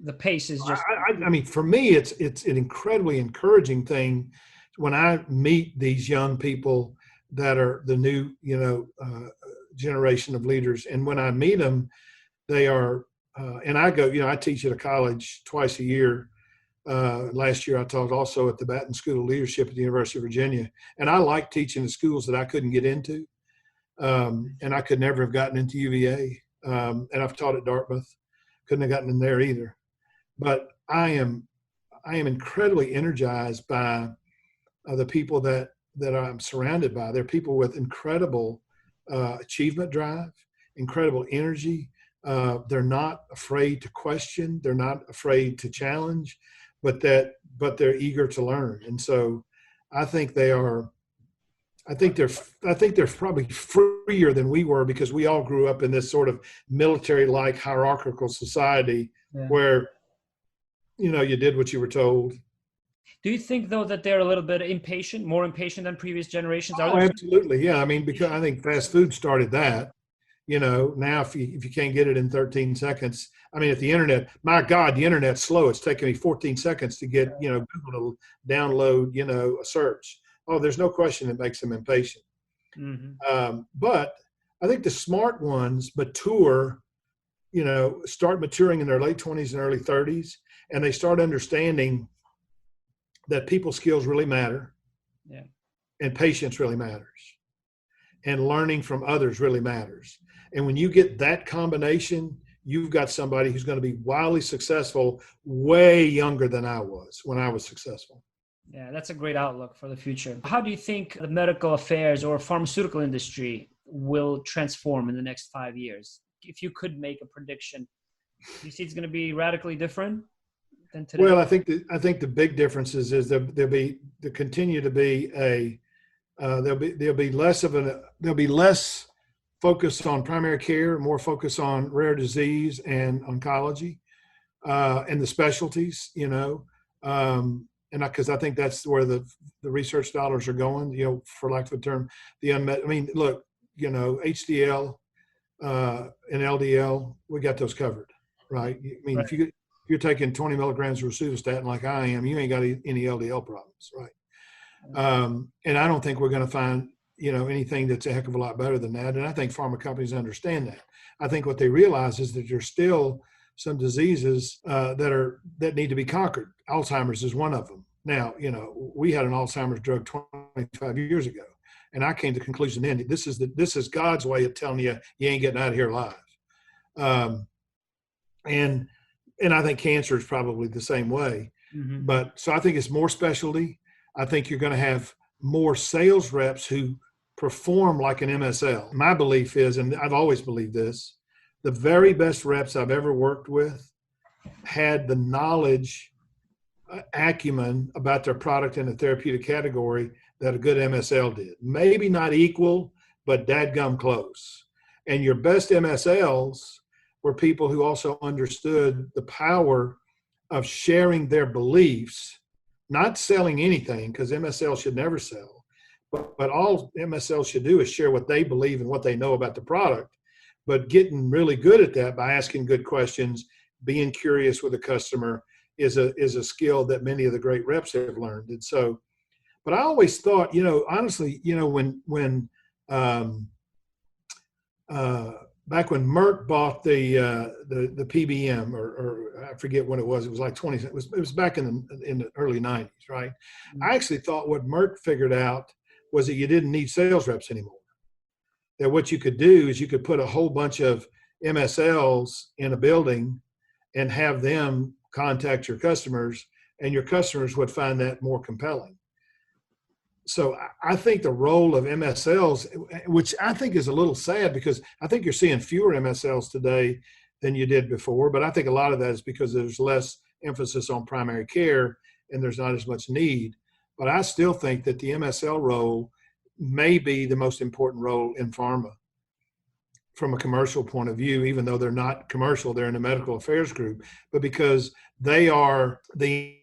The pace is just. I mean, for me, it's an incredibly encouraging thing when I meet these young people that are the new, generation of leaders. And when I meet them, they are, and I go, I teach at a college twice a year. Last year, I taught also at the Batten School of Leadership at the University of Virginia. And I like teaching in schools that I couldn't get into. And I could never have gotten into UVA. And I've taught at Dartmouth. Couldn't have gotten in there either. But I am incredibly energized by the people that I'm surrounded by. They're people with incredible achievement drive, incredible energy. They're not afraid to question. They're not afraid to challenge, but they're eager to learn. And so I think they're probably freer than we were, because we all grew up in this sort of military-like hierarchical society where, you did what you were told. Do you think, though, that they're a little bit impatient, more impatient than previous generations? Oh, absolutely. Yeah. I mean, because I think fast food started that. Now if you can't get it in 13 seconds, I mean, at the internet, my God, the internet's slow. It's taking me 14 seconds to get, Google to download, a search. Oh, there's no question it makes them impatient. Mm-hmm. But I think the smart ones mature, start maturing in their late 20s and early 30s, and they start understanding that people skills really matter, and patience really matters, and learning from others really matters. And when you get that combination, you've got somebody who's going to be wildly successful, way younger than I was when I was successful. Yeah, that's a great outlook for the future. How do you think the medical affairs or pharmaceutical industry will transform in the next 5 years? If you could make a prediction, do you see it's going to be radically different than today? Well, I think the big differences is there'll be less focus on primary care, more focus on rare disease and oncology, and the specialties, and because I think that's where the research dollars are going, for lack of a term, the unmet. I mean, look, HDL and LDL, we got those covered, right? I mean, Right. if you're taking 20 milligrams of rosuvastatin like I am, you ain't got any LDL problems, right? And I don't think we're going to find, anything that's a heck of a lot better than that. And I think pharma companies understand that. I think what they realize is that there's still some diseases that need to be conquered. Alzheimer's is one of them. Now, we had an Alzheimer's drug 25 years ago, and I came to the conclusion then, this is God's way of telling you ain't getting out of here alive. And I think cancer is probably the same way. Mm-hmm. But so I think it's more specialty. I think you're going to have more sales reps who perform like an MSL. My belief is, and I've always believed this, the very best reps I've ever worked with had the knowledge, acumen about their product in a therapeutic category that a good MSL did. Maybe not equal, but dadgum close. And your best MSLs were people who also understood the power of sharing their beliefs, not selling anything, because MSL should never sell. But all MSL should do is share what they believe and what they know about the product, but getting really good at that by asking good questions, being curious with the customer is a skill that many of the great reps have learned. And so, but I always thought, honestly, when back when Merck bought the PBM, or I forget when it was like 20. It was back in the early 90s, right? Mm-hmm. I actually thought what Merck figured out was that you didn't need sales reps anymore. That what you could do is you could put a whole bunch of MSLs in a building and have them contact your customers, and your customers would find that more compelling. So I think the role of MSLs, which I think is a little sad, because I think you're seeing fewer MSLs today than you did before, but I think a lot of that is because there's less emphasis on primary care and there's not as much need. But I still think that the MSL role may be the most important role in pharma from a commercial point of view, even though they're not commercial, they're in the medical affairs group, but because they are the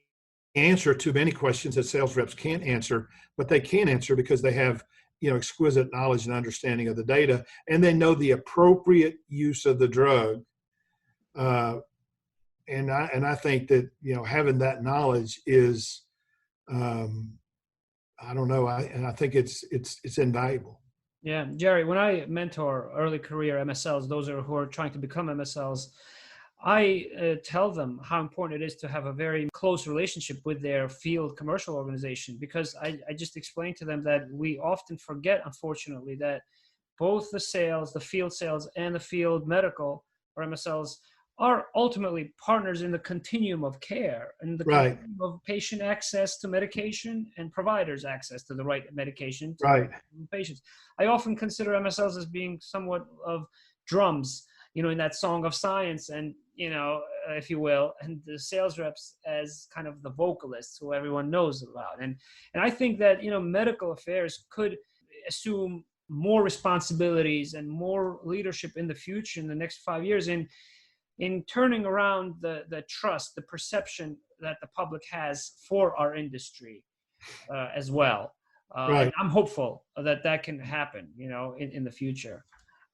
answer to many questions that sales reps can't answer, but they can answer because they have, exquisite knowledge and understanding of the data, and they know the appropriate use of the drug I think that, having that knowledge is, I don't know. I think it's invaluable. Yeah, Jerry, when I mentor early career MSLs, those who are trying to become MSLs, I tell them how important it is to have a very close relationship with their field commercial organization, because I just explained to them that we often forget, unfortunately, that both the sales, the field sales, and the field medical or MSLs are ultimately partners in the continuum of care and the Right. continuum of patient access to medication and providers access to the right medication to Right. patients. I often consider MSLs as being somewhat of drums, in that song of science, and if you will, and the sales reps as kind of the vocalists who everyone knows about. And I think that medical affairs could assume more responsibilities and more leadership in the future, in the next 5 years, in turning around the trust, the perception that the public has for our industry as well. Right. And I'm hopeful that can happen, in the future.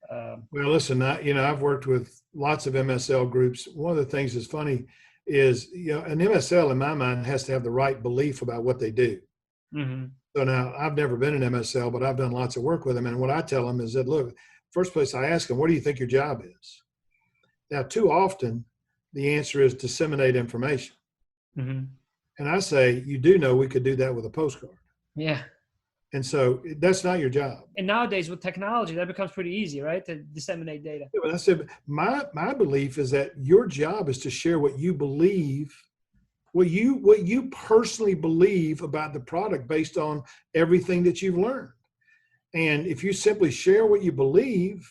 Well, listen, I've worked with lots of MSL groups. One of the things that's funny is, an MSL in my mind has to have the right belief about what they do. Mm-hmm. So now, I've never been an MSL, but I've done lots of work with them. And what I tell them is that, look, first place I ask them, what do you think your job is? Now, too often, the answer is disseminate information. Mm-hmm. And I say, you do know we could do that with a postcard. Yeah. And so that's not your job. And nowadays with technology, that becomes pretty easy, right? To disseminate data. Yeah, but I said, my belief is that your job is to share what you believe, what you personally believe about the product based on everything that you've learned. And if you simply share what you believe,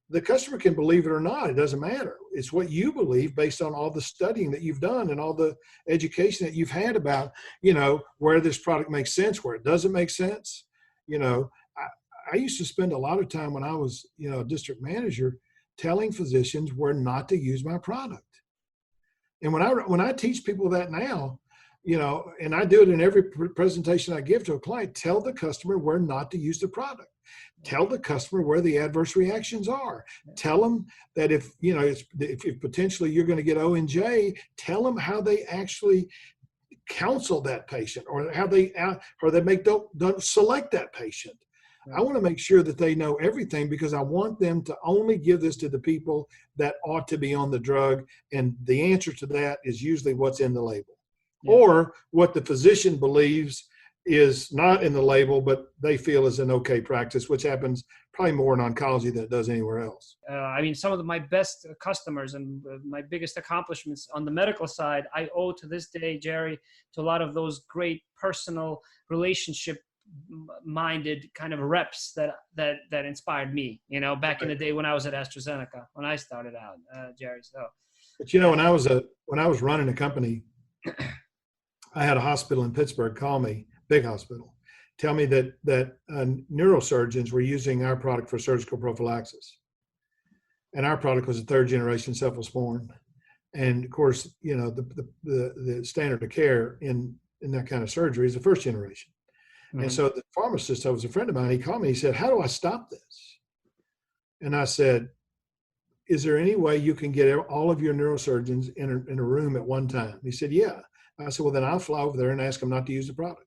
the customer can believe it or not. It doesn't matter. It's what you believe based on all the studying that you've done and all the education that you've had about, where this product makes sense, where it doesn't make sense. I used to spend a lot of time when I was, a district manager telling physicians where not to use my product. And when I teach people that now, and I do it in every presentation I give to a client, tell the customer where not to use the product. Tell the customer where the adverse reactions are. Tell them that if potentially you're going to get O&J, tell them how they actually counsel that patient, or how they don't select that patient. Right. I want to make sure that they know everything, because I want them to only give this to the people that ought to be on the drug. And the answer to that is usually what's in the label, or what the physician believes is not in the label, but they feel is an okay practice, which happens probably more in oncology than it does anywhere else. Some of my best customers and my biggest accomplishments on the medical side, I owe to this day, Jerry, to a lot of those great personal relationship minded kind of reps that inspired me, back in the day when I was at AstraZeneca, when I started out, Jerry. So, but when I was running a company, I had a hospital in Pittsburgh call me, big hospital, tell me that neurosurgeons were using our product for surgical prophylaxis, and our product was a third generation cephalosporin, and of course, the standard of care in that kind of surgery is the first generation. Mm-hmm. And so the pharmacist, who was a friend of mine, he called me, he said, how do I stop this? And I said, is there any way you can get all of your neurosurgeons in a room at one time? He said, yeah. I said, well, then I'll fly over there and ask them not to use the product.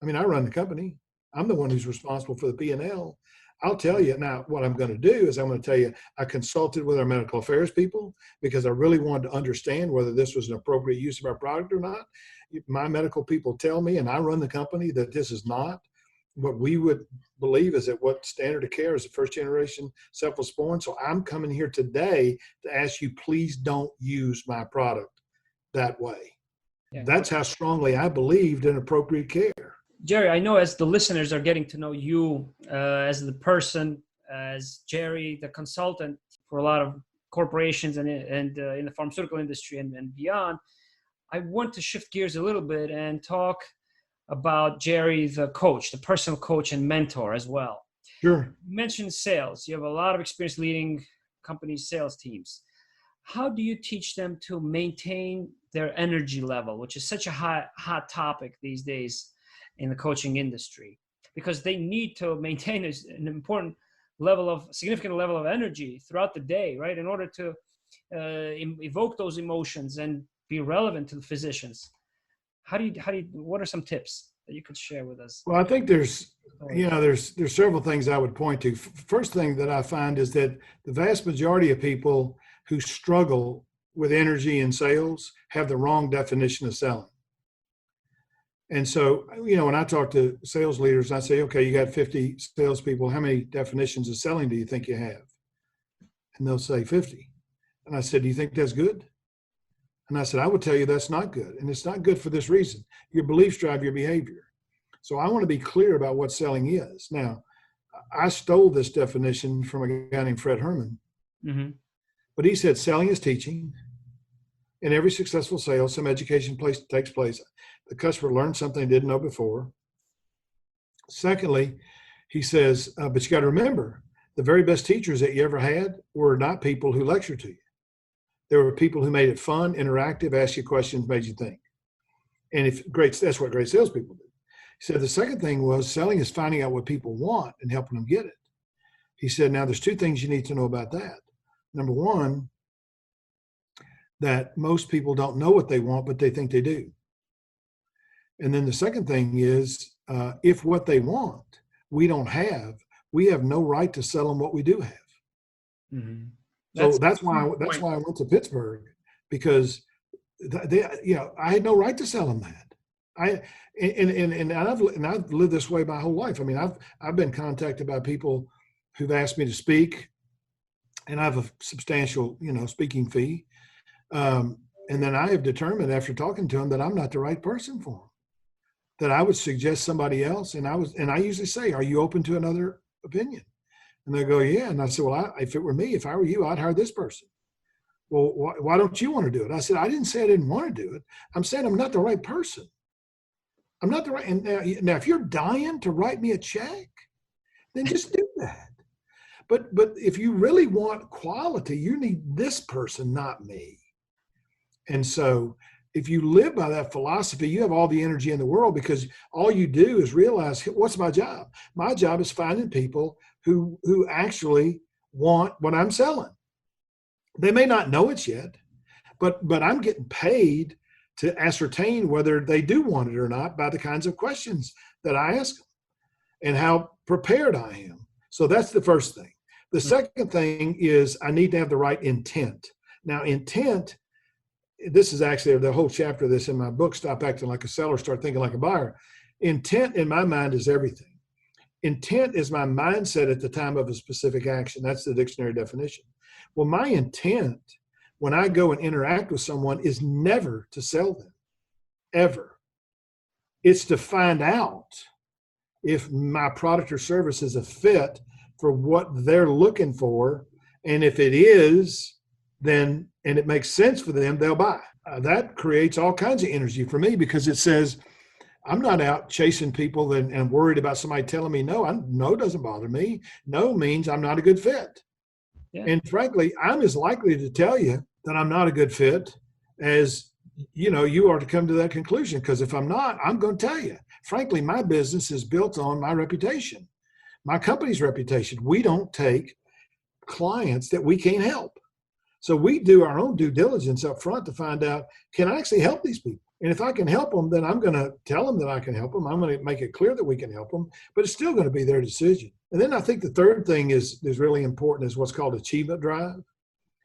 I mean, I run the company. I'm the one who's responsible for the P&L. I'll tell you now, what I'm going to do is I'm going to tell you, I consulted with our medical affairs people because I really wanted to understand whether this was an appropriate use of our product or not. My medical people tell me, and I run the company, that this is not. What we would believe is that what standard of care is the first generation cephalosporin. So I'm coming here today to ask you, please don't use my product that way. Yeah. That's how strongly I believed in appropriate care. Jerry, I know as the listeners are getting to know you as the person, as Jerry, the consultant for a lot of corporations and in the pharmaceutical industry and beyond, I want to shift gears a little bit and talk about Jerry, the coach, the personal coach and mentor as well. Sure. You mentioned sales. You have a lot of experience leading companies' sales teams. How do you teach them to maintain their energy level, which is such a hot topic these days in the coaching industry? Because they need to maintain an significant level of energy throughout the day, right? In order to evoke those emotions and be relevant to the physicians. What are some tips that you could share with us? Well, I think there's several things I would point to. First thing that I find is that the vast majority of people who struggle with energy in sales have the wrong definition of selling. And so, when I talk to sales leaders, I say, okay, you got 50 salespeople. How many definitions of selling do you think you have? And they'll say 50. And I said, do you think that's good? And I said, I would tell you that's not good. And it's not good for this reason. Your beliefs drive your behavior. So I want to be clear about what selling is. Now, I stole this definition from a guy named Fred Herman. Mm-hmm. But he said selling is teaching. In every successful sale, some education takes place. The customer learns something they didn't know before. Secondly, he says, but you got to remember, the very best teachers that you ever had were not people who lectured to you. There were people who made it fun, interactive, asked you questions, made you think. And that's what great salespeople do. He said the second thing was selling is finding out what people want and helping them get it. He said, now there's two things you need to know about that. Number one, that most people don't know what they want, but they think they do. And then the second thing is, if what they want we don't have, we have no right to sell them what we do have. Mm-hmm. So that's why I went to Pittsburgh, because I had no right to sell them that. I've lived this way my whole life. I mean, I've been contacted by people who've asked me to speak, and I have a substantial, speaking fee. And then I have determined after talking to them that I'm not the right person for them, that I would suggest somebody else. And I usually say, are you open to another opinion? And they go, yeah. And I said, well, if it were me, if I were you, I'd hire this person. Well, why don't you want to do it? I said, I didn't say I didn't want to do it. I'm saying I'm not the right person. I'm not the right. And now if you're dying to write me a check, then just do that. But if you really want quality, you need this person, not me. And so if you live by that philosophy, you have all the energy in the world, because all you do is realize, what's my job? My job is finding people who actually want what I'm selling. They may not know it yet, but I'm getting paid to ascertain whether they do want it or not by the kinds of questions that I ask them and how prepared I am. So that's the first thing. The second thing is I need to have the right intent. Now, intent, this is actually the whole chapter of this in my book, Stop Acting Like a Seller, Start Thinking Like a Buyer. Intent in my mind is everything. Intent is my mindset at the time of a specific action. That's the dictionary definition. Well, my intent when I go and interact with someone is never to sell them, ever. It's to find out if my product or service is a fit for what they're looking for. And if it is, then, and it makes sense for them, they'll buy. That creates all kinds of energy for me, because it says, I'm not out chasing people and worried about somebody telling me no. No doesn't bother me. No means I'm not a good fit. Yeah. And frankly, I'm as likely to tell you that I'm not a good fit as you are to come to that conclusion. Because if I'm not, I'm going to tell you. Frankly, my business is built on my reputation, my company's reputation. We don't take clients that we can't help. So we do our own due diligence up front to find out, can I actually help these people? And if I can help them, then I'm going to tell them that I can help them. I'm going to make it clear that we can help them, but it's still going to be their decision. And then I think the third thing is really important, is what's called achievement drive.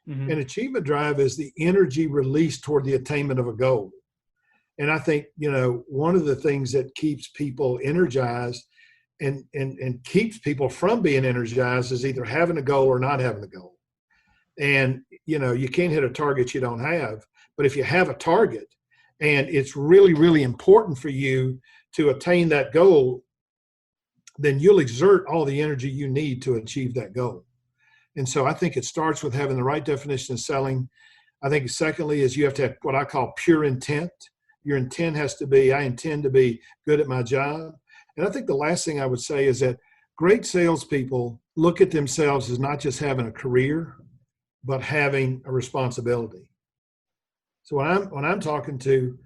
Mm-hmm. And achievement drive is the energy released toward the attainment of a goal. And I think, one of the things that keeps people energized and keeps people from being energized is either having a goal or not having a goal. And, you can't hit a target you don't have. But if you have a target and it's really, really important for you to attain that goal, then you'll exert all the energy you need to achieve that goal. And so I think it starts with having the right definition of selling. I think secondly is you have to have what I call pure intent. Your intent has to be, I intend to be good at my job. And I think the last thing I would say is that great salespeople look at themselves as not just having a career, but having a responsibility. So when I'm talking to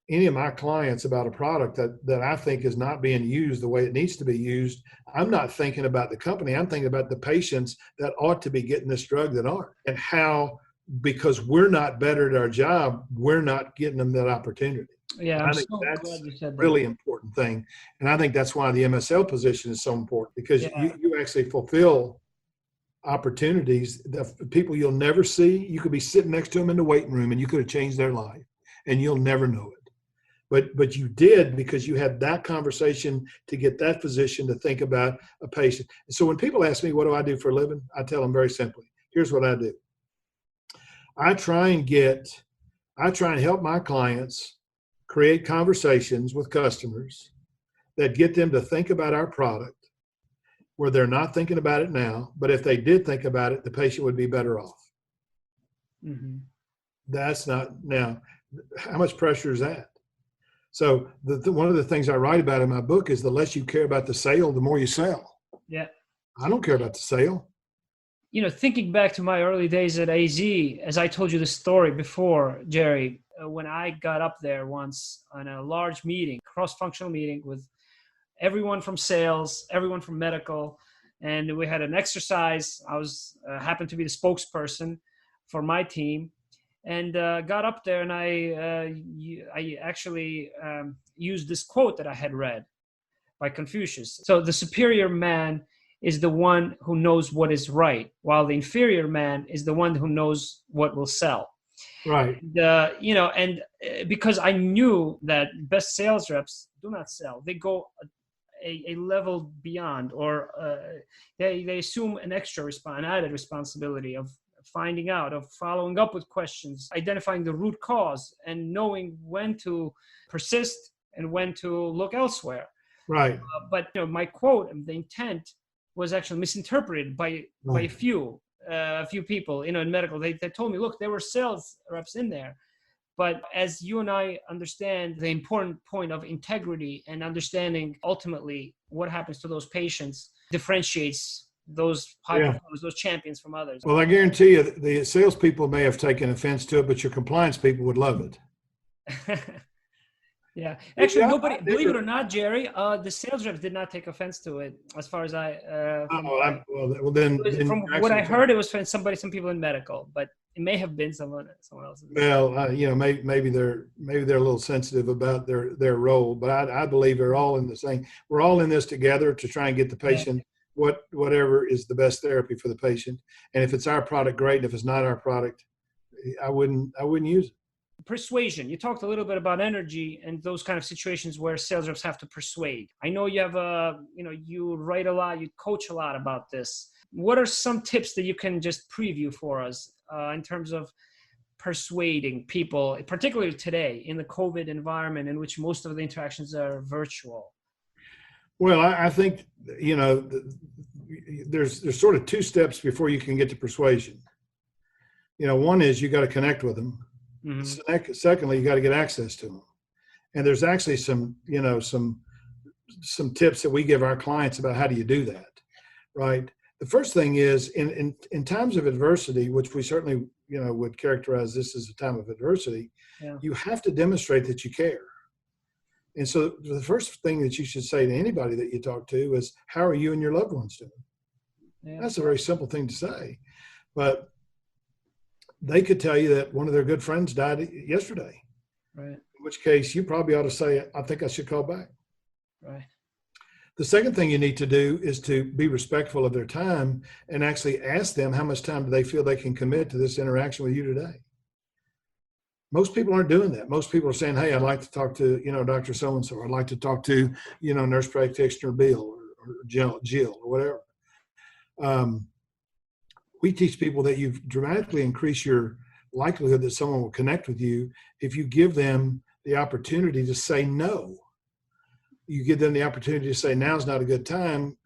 any of my clients about a product that I think is not being used the way it needs to be used, I'm not thinking about the company. I'm thinking about the patients that ought to be getting this drug that aren't, and how because we're not better at our job, we're not getting them that opportunity. Yeah, And I'm I think so that's glad you said a that. really important thing. And I think that's why the MSL position is so important, because Yeah. you actually fulfill opportunities. The people you'll never see, you could be sitting next to them in the waiting room and you could have changed their life and you'll never know it. But you did, because you had that conversation to get that physician to think about a patient. And so when people ask me, what do I do for a living? I tell them very simply, here's what I do. I try and help my clients create conversations with customers that get them to think about our product where they're not thinking about it now, but if they did think about it, the patient would be better off. Mm-hmm. That's not, now, how much pressure is that? So one of the things I write about in my book is the less you care about the sale, the more you sell. Yeah. I don't care about the sale. Thinking back to my early days at AZ, as I told you the story before, Jerry, when I got up there once on a large meeting, cross-functional meeting with everyone from sales, everyone from medical, and we had an exercise. I was happened to be the spokesperson for my team, and got up there, and I actually used this quote that I had read by Confucius. So the superior man is the one who knows what is right, while the inferior man is the one who knows what will sell. Right. Because I knew that best sales reps do not sell. They go a level beyond, or they assume an added responsibility of finding out, of following up with questions, identifying the root cause, and knowing when to persist and when to look elsewhere. Right. But my quote, the intent was actually misinterpreted by a few people, in medical. They told me, look, there were sales reps in there. But as you and I understand the important point of integrity and understanding ultimately what happens to those patients differentiates those high performers, those champions from others. Well, I guarantee you the salespeople may have taken offense to it, but your compliance people would love it. Yeah, actually, nobody, believe it or not, Jerry, the sales reps did not take offense to it, as far as from what I heard, it was from some people in medical, but it may have been someone else. Well, maybe they're a little sensitive about their role, but I believe they're all in the same. We're all in this together to try and get the patient whatever is the best therapy for the patient. And if it's our product, great. And if it's not our product, I wouldn't use it. Persuasion. You talked a little bit about energy and those kind of situations where sales reps have to persuade. I know you have you write a lot, you coach a lot about this. What are some tips that you can just preview for us in terms of persuading people, particularly today in the COVID environment in which most of the interactions are virtual? Well, I think, there's sort of two steps before you can get to persuasion. One is you got to connect with them. Mm-hmm. Secondly, you got to get access to them. And there's actually some tips that we give our clients about how do you do that, right? The first thing is in times of adversity, which we certainly, would characterize this as a time of adversity, you have to demonstrate that you care. And so the first thing that you should say to anybody that you talk to is, how are you and your loved ones doing? Yeah. That's a very simple thing to say, but they could tell you that one of their good friends died yesterday. Right. In which case you probably ought to say, I think I should call back. Right. The second thing you need to do is to be respectful of their time and actually ask them how much time do they feel they can commit to this interaction with you today. Most people aren't doing that. Most people are saying, hey, I'd like to talk to, Dr. So-and-so, or I'd like to talk to, nurse practitioner Bill or Jill or whatever. We teach people that you dramatically increase your likelihood that someone will connect with you if you give them the opportunity to say no. You give them the opportunity to say, now's not a good time,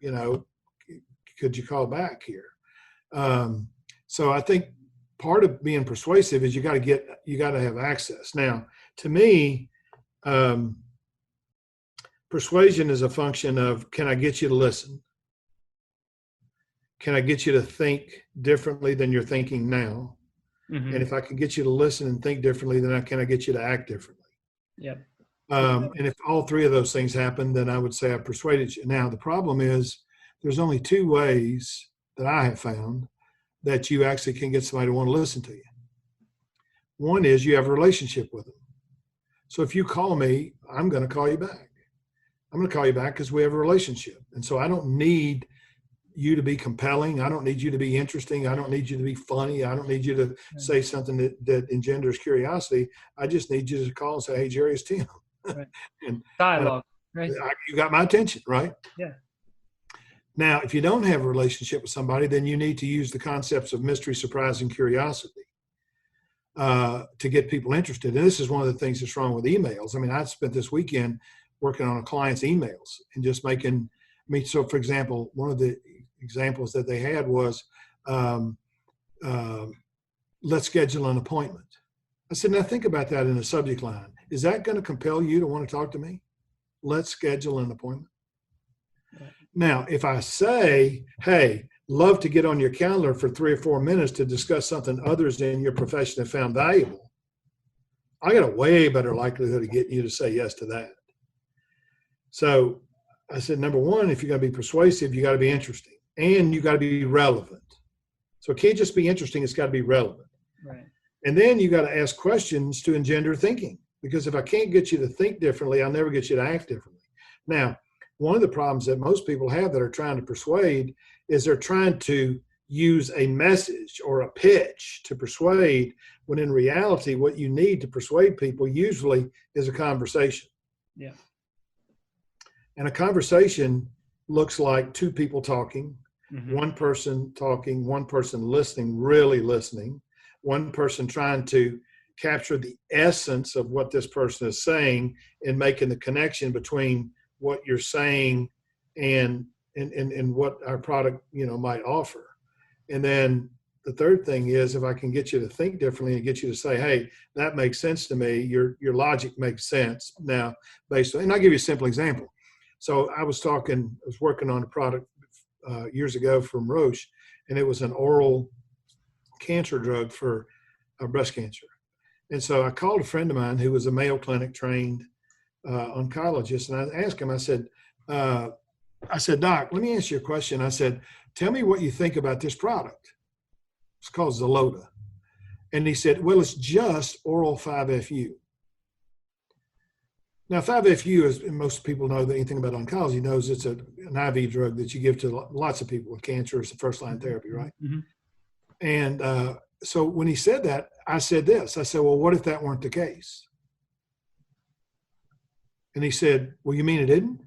could you call back here? So I think part of being persuasive is you got to have access. Now, to me, persuasion is a function of, can I get you to listen? Can I get you to think differently than you're thinking now? Mm-hmm. And if I can get you to listen and think differently, then can I get you to act differently? Yep. And if all three of those things happen, then I would say I persuaded you. Now, the problem is there's only two ways that I have found that you actually can get somebody to want to listen to you. One is you have a relationship with them. So if you call me, I'm going to call you back. I'm going to call you back because we have a relationship. And so I don't need you to be compelling. I don't need you to be interesting. I don't need you to be funny. I don't need you to say something that engenders curiosity. I just need you to call and say, hey, Jerry, it's Tim. Right. and Dialogue. Right. You got my attention, right? Yeah. Now, if you don't have a relationship with somebody, then you need to use the concepts of mystery, surprise, and curiosity to get people interested. And this is one of the things that's wrong with emails. I mean, I spent this weekend working on a client's emails and just making, so for example, one of the examples that they had was, let's schedule an appointment. I said, now think about that in a subject line. Is that going to compel you to want to talk to me? Let's schedule an appointment. Right. Now, if I say, hey, love to get on your calendar for 3 or 4 minutes to discuss something others in your profession have found valuable, I got a way better likelihood of getting you to say yes to that. So I said, number one, if you're going to be persuasive, you got to be interesting and you got to be relevant. So it can't just be interesting, it's got to be relevant. Right. And then you got to ask questions to engender thinking, because if I can't get you to think differently, I'll never get you to act differently. Now, one of the problems that most people have that are trying to persuade is they're trying to use a message or a pitch to persuade, when in reality, what you need to persuade people usually is a conversation. Yeah. And a conversation looks like two people talking, mm-hmm. one person talking, one person listening, really listening, one person trying to capture the essence of what this person is saying and making the connection between what you're saying and what our product, might offer. And then the third thing is, if I can get you to think differently and get you to say, hey, that makes sense to me, your logic makes sense now based on, and I'll give you a simple example. So I was working on a product years ago from Roche, and it was an oral cancer drug for breast cancer. And so I called a friend of mine who was a Mayo Clinic trained oncologist, and I asked him, I said, Doc, let me ask you a question. I said, tell me what you think about this product. It's called Xeloda. And he said, well, it's just oral 5-FU. Now, 5-FU, as most people know that anything about oncology knows, it's an IV drug that you give to lots of people with cancer. It's the first-line therapy, right? Mm-hmm. And so when he said that, I said this. I said, well, what if that weren't the case? And he said, well, you mean it didn't?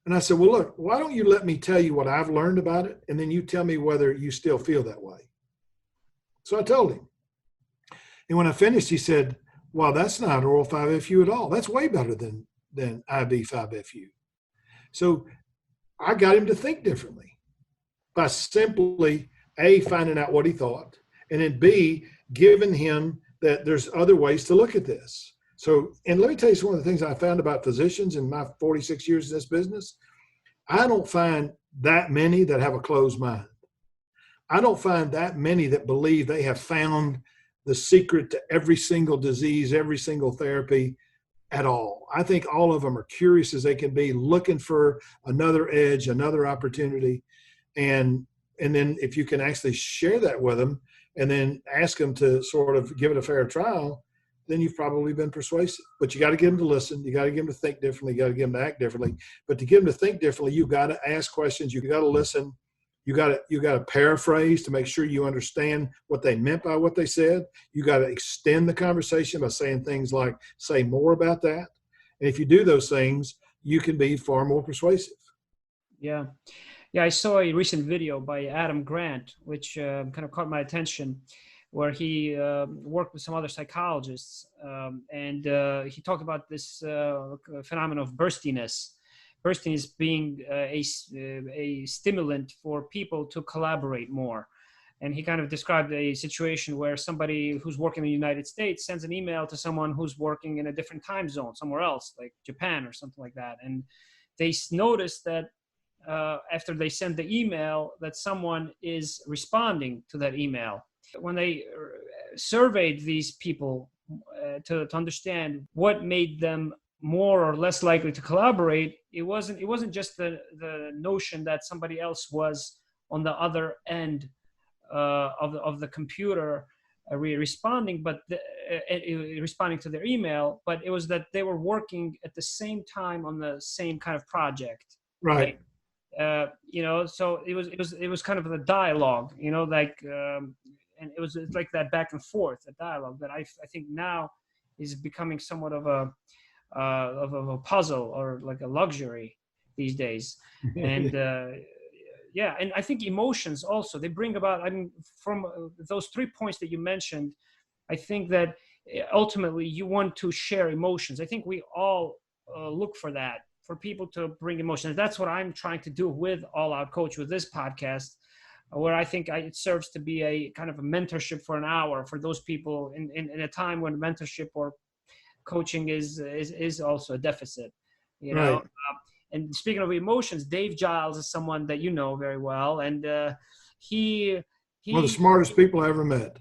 And I said, well, look, why don't you let me tell you what I've learned about it, and then you tell me whether you still feel that way. So I told him. And when I finished, he said, well, that's not oral 5-FU at all. That's way better than IV 5-FU. So I got him to think differently by simply, A, finding out what he thought, and then B, giving him that there's other ways to look at this. So, and let me tell you some of the things I found about physicians in my 46 years in this business. I don't find that many that have a closed mind. I don't find that many that believe they have found the secret to every single disease, every single therapy at all. I think all of them are curious as they can be, looking for another edge, another opportunity. And then if you can actually share that with them and then ask them to sort of give it a fair trial, then you've probably been persuasive. But you got to get them to listen. You got to get them to think differently. You got to get them to act differently. But to get them to think differently, you got to ask questions. You got to listen. You got to paraphrase to make sure you understand what they meant by what they said. You got to extend the conversation by saying things like, say more about that. And if you do those things, you can be far more persuasive. Yeah. Yeah, I saw a recent video by Adam Grant, which kind of caught my attention, where he worked with some other psychologists, and he talked about this phenomenon of burstiness. Burstiness being a stimulant for people to collaborate more. And he kind of described a situation where somebody who's working in the United States sends an email to someone who's working in a different time zone, somewhere else, like Japan or something like that. And they notice that after they send the email, that someone is responding to that email. When they surveyed these people to understand what made them more or less likely to collaborate, it wasn't just the notion that somebody else was on the other end of the computer responding, but responding to their email, but it was that they were working at the same time on the same kind of project. Right. So it was kind of a dialogue, and it's like that back and forth, a dialogue that I think now is becoming somewhat of a puzzle or like a luxury these days. And and I think emotions also, they bring about, I mean, from those 3 points that you mentioned, I think that ultimately you want to share emotions. I think we all look for that, for people to bring emotions. That's what I'm trying to do with All Out Coach, with this podcast, where I think it serves to be a kind of a mentorship for an hour for those people in a time when mentorship or coaching is also a deficit, Right. And speaking of emotions, Dave Giles is someone that you know very well, and he One of the smartest people I ever met.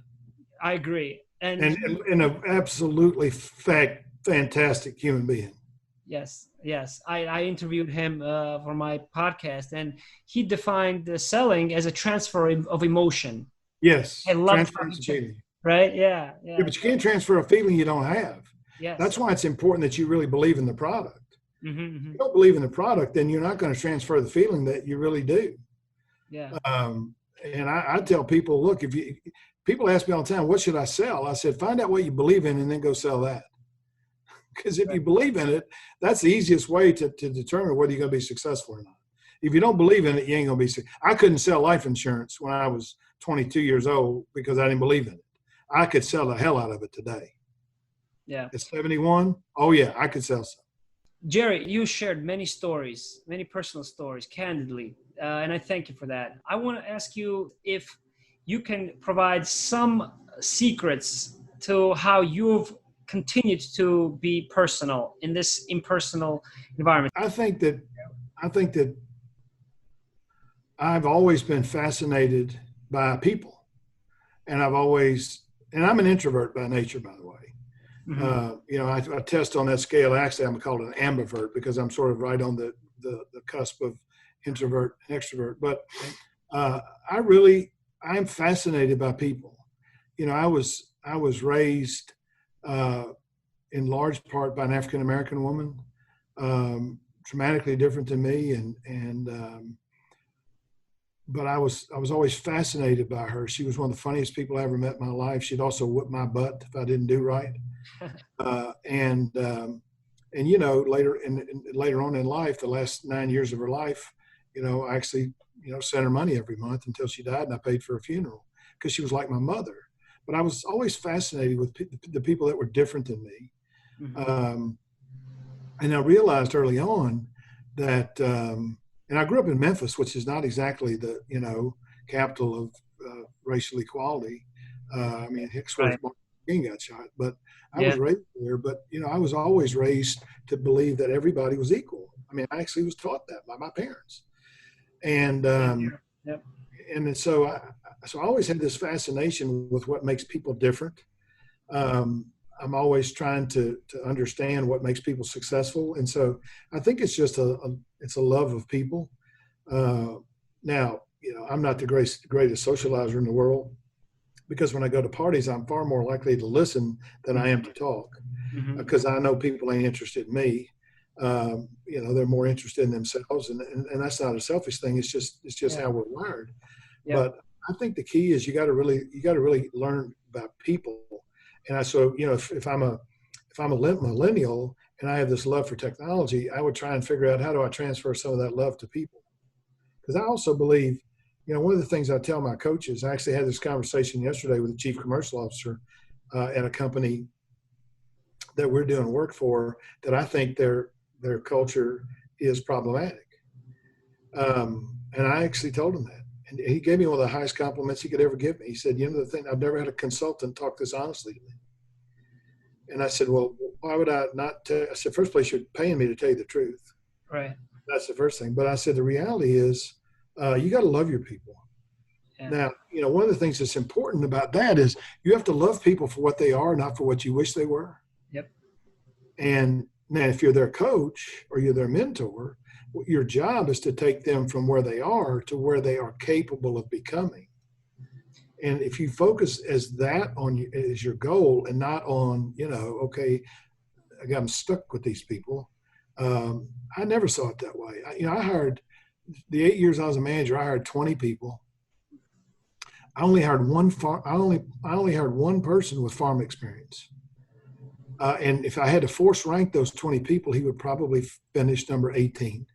I agree, and an absolutely fantastic human being. Yes. I interviewed him for my podcast, and he defined selling as a transfer of emotion. Yes. I love feeling. Right? Yeah. But you can't transfer a feeling you don't have. Yes. That's why it's important that you really believe in the product. Mm-hmm. If you don't believe in the product, then you're not going to transfer the feeling that you really do. Yeah. And I tell people, look, people ask me all the time, what should I sell? I said, find out what you believe in and then go sell that. Because if you believe in it, that's the easiest way to determine whether you're going to be successful or not. If you don't believe in it, you ain't going to be successful. I couldn't sell life insurance when I was 22 years old because I didn't believe in it. I could sell the hell out of it today. Yeah. At 71, oh yeah, I could sell some. Jerry, you shared many stories, many personal stories, candidly, and I thank you for that. I want to ask you if you can provide some secrets to how you've continued to be personal in this impersonal environment. I think that I've always been fascinated by people, and I'm an introvert by nature, by the way. Mm-hmm. I test on that scale. Actually, I'm called an ambivert because I'm sort of right on the cusp of introvert and extrovert. But I'm fascinated by people. I was raised in large part by an African American woman, dramatically different than me, but I was always fascinated by her. She was one of the funniest people I ever met in my life. She'd also whip my butt if I didn't do right. Later on in life, the last 9 years of her life, I actually, sent her money every month until she died, and I paid for her funeral because she was like my mother. But I was always fascinated with the people that were different than me. Mm-hmm. And I realized early on that, and I grew up in Memphis, which is not exactly the, capital of racial equality. Hicksworth King got shot, but I was raised there. But, I was always raised to believe that everybody was equal. I actually was taught that by my parents. And and so I always had this fascination with what makes people different. I'm always trying to understand what makes people successful. And so I think it's just it's a love of people. Now, I'm not the greatest socializer in the world, because when I go to parties, I'm far more likely to listen than I am to talk, because I know people ain't interested in me. They're more interested in themselves, and that's not a selfish thing. It's just how we're wired. Yeah. But I think the key is you got to really learn about people. And if I'm a millennial and I have this love for technology, I would try and figure out how do I transfer some of that love to people. Because I also believe, one of the things I tell my coaches, I actually had this conversation yesterday with the chief commercial officer at a company that we're doing work for, that I think their culture is problematic. And I actually told him that. And he gave me one of the highest compliments he could ever give me. He said, the thing, I've never had a consultant talk this honestly to me. And I said, well, why would I not I said, first place, you're paying me to tell you the truth. Right. That's the first thing. But I said, the reality is you got to love your people. Yeah. Now, one of the things that's important about that is you have to love people for what they are, not for what you wish they were. Yep. And now if you're their coach or you're their mentor, your job is to take them from where they are to where they are capable of becoming. And if you focus as that as your goal and not on, okay, I'm stuck with these people. I never saw it that way. I hired the 8 years I was a manager, I hired 20 people. I only hired one person with farm experience. And if I had to force rank those 20 people, he would probably finish number 18.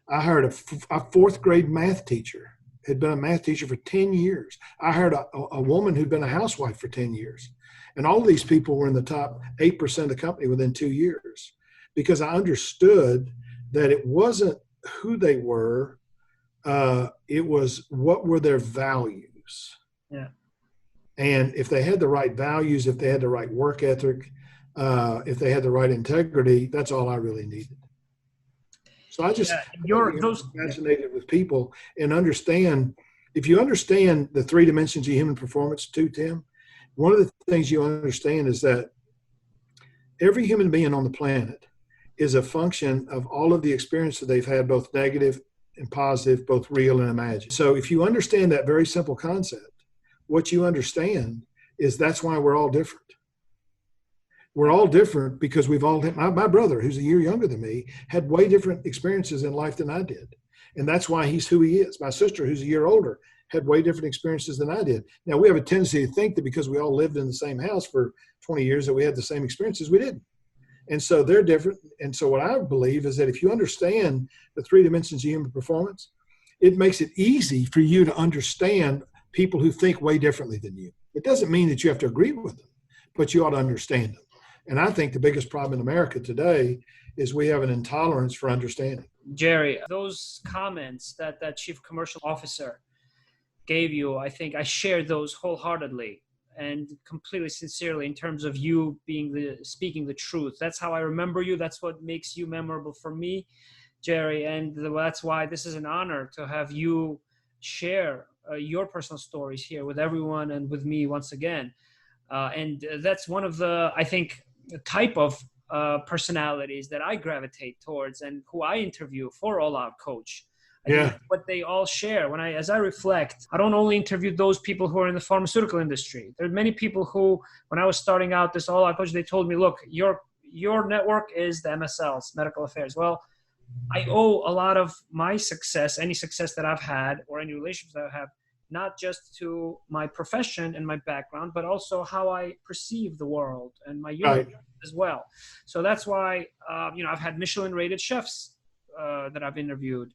I hired a fourth grade math teacher, had been a math teacher for 10 years. I hired a woman who'd been a housewife for 10 years. And all of these people were in the top 8% of the company within 2 years, because I understood that it wasn't who they were. It was what were their values. Yeah. And if they had the right values, if they had the right work ethic, if they had the right integrity, that's all I really needed. So I just fascinated with people and understand, if you understand the 3 dimensions of human performance too, Tim, one of the things you understand is that every human being on the planet is a function of all of the experiences they've had, both negative and positive, both real and imagined. So if you understand that very simple concept, what you understand is that's why we're all different. We're all different because we've all had, my brother, who's a year younger than me, had way different experiences in life than I did. And that's why he's who he is. My sister, who's a year older, had way different experiences than I did. Now, we have a tendency to think that because we all lived in the same house for 20 years that we had the same experiences. We didn't. And so they're different. And so what I believe is that if you understand the 3 dimensions of human performance, it makes it easy for you to understand people who think way differently than you. It doesn't mean that you have to agree with them, but you ought to understand them. And I think the biggest problem in America today is we have an intolerance for understanding. Jerry, those comments that Chief Commercial Officer gave you, I think I shared those wholeheartedly and completely sincerely in terms of you speaking the truth. That's how I remember you. That's what makes you memorable for me, Jerry. And that's why this is an honor to have you share your personal stories here with everyone and with me once again. And that's one of the, I think, type of personalities that I gravitate towards and who I interview for All Out Coach. I think what they all share. As I reflect, I don't only interview those people who are in the pharmaceutical industry. There are many people who, when I was starting out this All Out Coach, they told me, look, your network is the MSLs, medical affairs. Well, I owe a lot of my success, any success that I've had or any relationships that I have, not just to my profession and my background, but also how I perceive the world and my universe as well. So that's why, I've had Michelin-rated chefs that I've interviewed,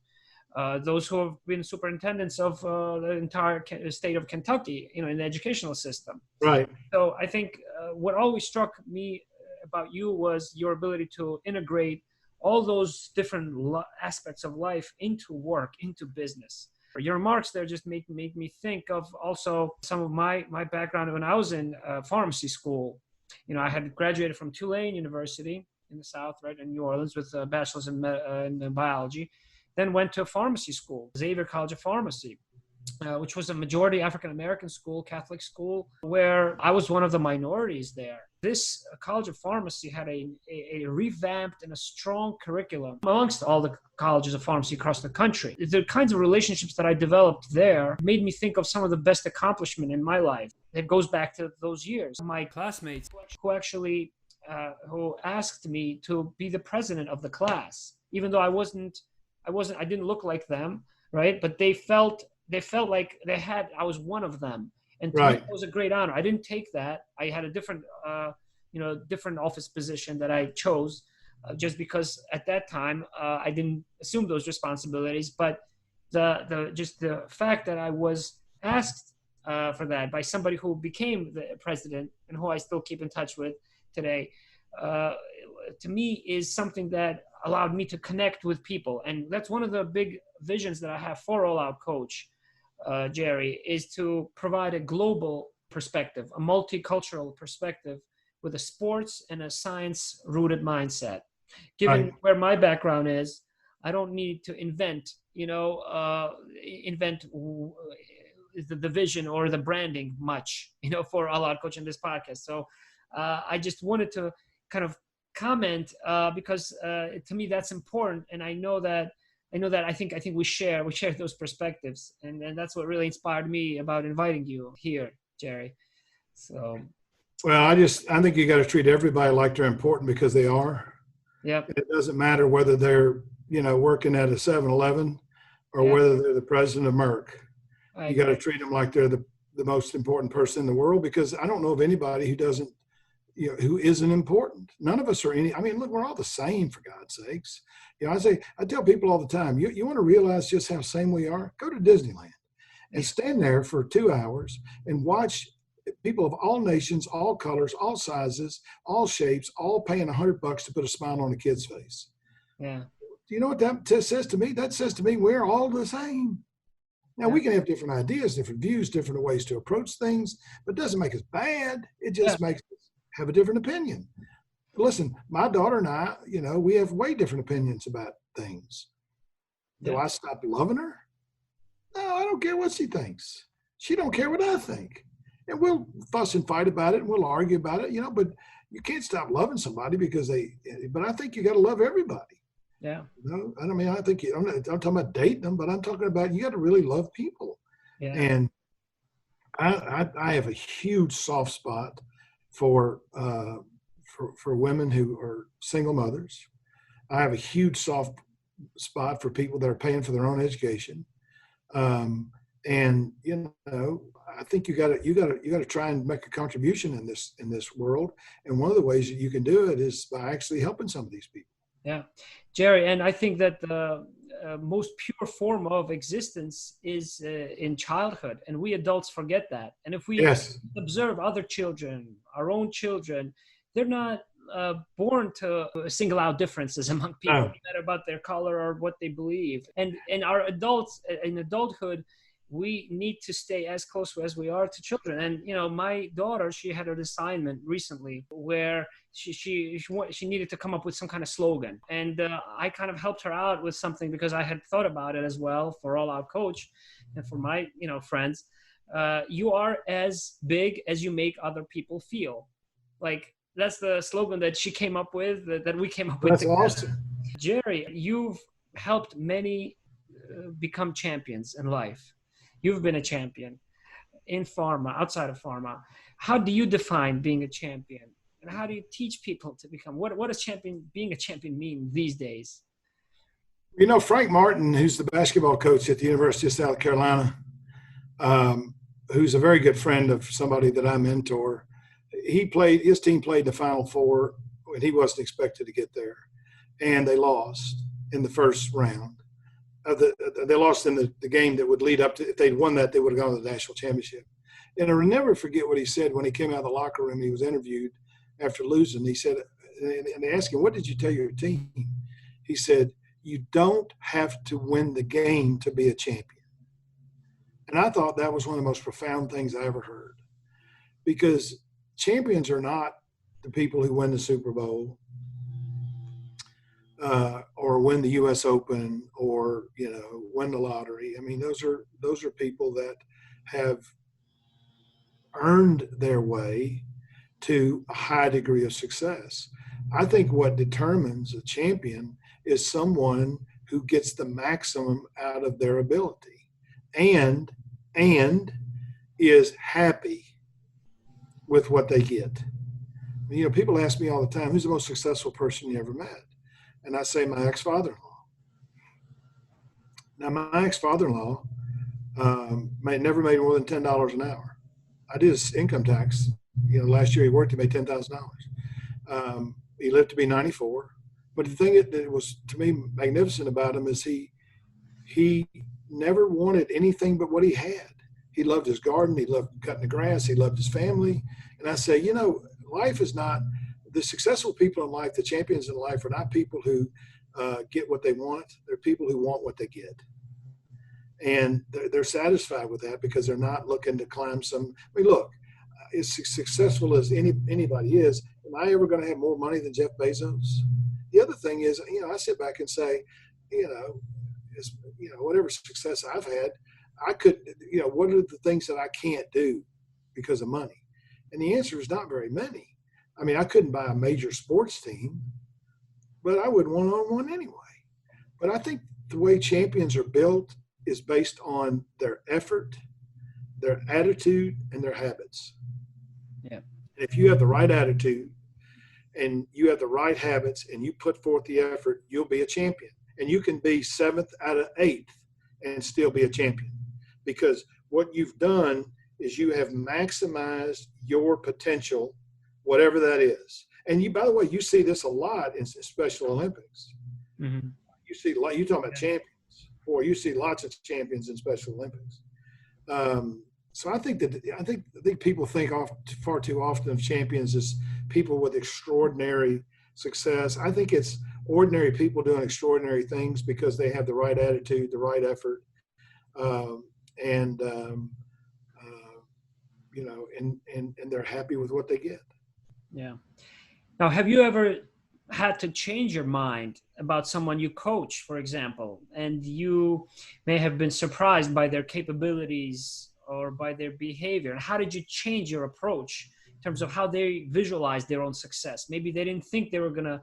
those who have been superintendents of the entire state of Kentucky, in the educational system. Right. So I think what always struck me about you was your ability to integrate all those different aspects of life into work, into business. Your remarks there just make me think of also some of my background when I was in pharmacy school. I had graduated from Tulane University in the South, right, in New Orleans, with a bachelor's in biology. Then went to pharmacy school, Xavier College of Pharmacy, which was a majority African-American school, Catholic school, where I was one of the minorities there. This College of Pharmacy had a revamped and a strong curriculum amongst all the colleges of pharmacy across the country. The kinds of relationships that I developed there made me think of some of the best accomplishment in my life. It goes back to those years. My classmates who actually who asked me to be the president of the class, even though I didn't look like them, right? But they felt like I was one of them. And to me, it was a great honor. I didn't take that. I had a different, different office position that I chose just because at that time I didn't assume those responsibilities. But the fact that I was asked for that by somebody who became the president and who I still keep in touch with today, to me is something that allowed me to connect with people. And that's one of the big visions that I have for All Out Coach, Jerry, is to provide a global perspective, a multicultural perspective with a sports and a science-rooted mindset. Given where my background is, I don't need to invent the vision or the branding much, for All Out Coach in this podcast. So I just wanted to kind of comment because to me that's important. And I know that I know that I think we share those perspectives, and that's what really inspired me about inviting you here, Jerry. So, Well, I think you got to treat everybody like they're important because they are. yep, It doesn't matter whether they're, working at a 7-Eleven or yep, whether they're the president of Merck. I You got to agree. treat them like they're the most important person in the world, because I don't know of anybody who doesn't, who isn't important. None of us are I mean, look, we're all the same, for God's sakes. I tell people all the time, you want to realize just how same we are? Go to Disneyland and stand there for 2 hours and watch people of all nations, all colors, all sizes, all shapes, all paying $100 to put a smile on a kid's face. Yeah, Do you know what that says to me? That says to me, we're all the same. Now, yeah, we can have different ideas, different views, different ways to approach things, but it doesn't make us bad. It yeah, just makes us have a different opinion. Listen, my daughter and I, we have way different opinions about things. Do yeah, I stop loving her? No, I don't care what she thinks. She don't care what I think. And we'll fuss and fight about it, and we'll argue about it, but you can't stop loving somebody but I think you got to love everybody. yeah, I mean, I'm talking about dating them, but I'm talking about you got to really love people. yeah, And I have a huge soft spot for women who are single mothers. I have a huge soft spot for people that are paying for their own education. And I think you got to try and make a contribution in this world. And one of the ways that you can do it is by actually helping some of these people. yeah, Jerry. And I think that the most pure form of existence is in childhood, and we adults forget that. And if we Yes. observe other children, our own children, they're not born to single out differences among people, No. no matter about their color or what they believe. And our adults in adulthood, we need to stay as close as we are to children. And my daughter, she had an assignment recently where she needed to come up with some kind of slogan, and I kind of helped her out with something because I had thought about it as well for All Out Coach and for my friends. You are as big as you make other people feel. Like, that's the slogan that she came up with, that we came up with That's together. awesome. Jerry, you've helped many become champions in life. You've been a champion in pharma, outside of pharma. How do you define being a champion? And how do you teach people to become? What does being a champion mean these days? Frank Martin, who's the basketball coach at the University of South Carolina, who's a very good friend of somebody that I mentor, his team played in the Final Four when he wasn't expected to get there, and they lost in the first round. They lost in the game that would lead up to, if they'd won that, they would have gone to the national championship. And I'll never forget what he said when he came out of the locker room. He was interviewed after losing. He said, and they asked him, "What did you tell your team?" He said, "You don't have to win the game to be a champion." And I thought that was one of the most profound things I ever heard, because champions are not the people who win the Super Bowl or win the U.S. Open or win the lottery. I mean, those are people that have earned their way to a high degree of success. I think what determines a champion is someone who gets the maximum out of their ability and is happy with what they get. People ask me all the time, who's the most successful person you ever met? And I say my ex-father-in-law. Now, my ex-father-in-law never made more than $10 an hour. I did his income tax. Last year he worked, he made $10,000. He lived to be 94. But the thing that was, to me, magnificent about him is he never wanted anything but what he had. He loved his garden. He loved cutting the grass. He loved his family. And I say, life is not, the successful people in life, the champions in life are not people who get what they want. They're people who want what they get. And they're satisfied with that because they're not looking to climb some. I mean, look, as successful as anybody is, am I ever going to have more money than Jeff Bezos? The other thing is, I sit back and say, whatever success I've had, I could, what are the things that I can't do because of money? And the answer is not very many. I mean, I couldn't buy a major sports team, but I would want one anyway. But I think, the way champions are built is based on their effort, their attitude, and their habits. Yeah. If you have the right attitude and you have the right habits and you put forth the effort, you'll be a champion. And you can be 7th out of 8th and still be a champion, because what you've done is you have maximized your potential, whatever that is. And you, by the way, you see this a lot in Special Olympics. Mm-hmm. You see, you talking about champions, or you see lots of champions in Special Olympics. So I think people think far too often of champions as people with extraordinary success. I think it's ordinary people doing extraordinary things because they have the right attitude, the right effort, and they're happy with what they get. Yeah. Now, have you ever had to change your mind about someone you coach, for example, and you may have been surprised by their capabilities or by their behavior? And how did you change your approach in terms of how they visualize their own success? Maybe they didn't think they were going to,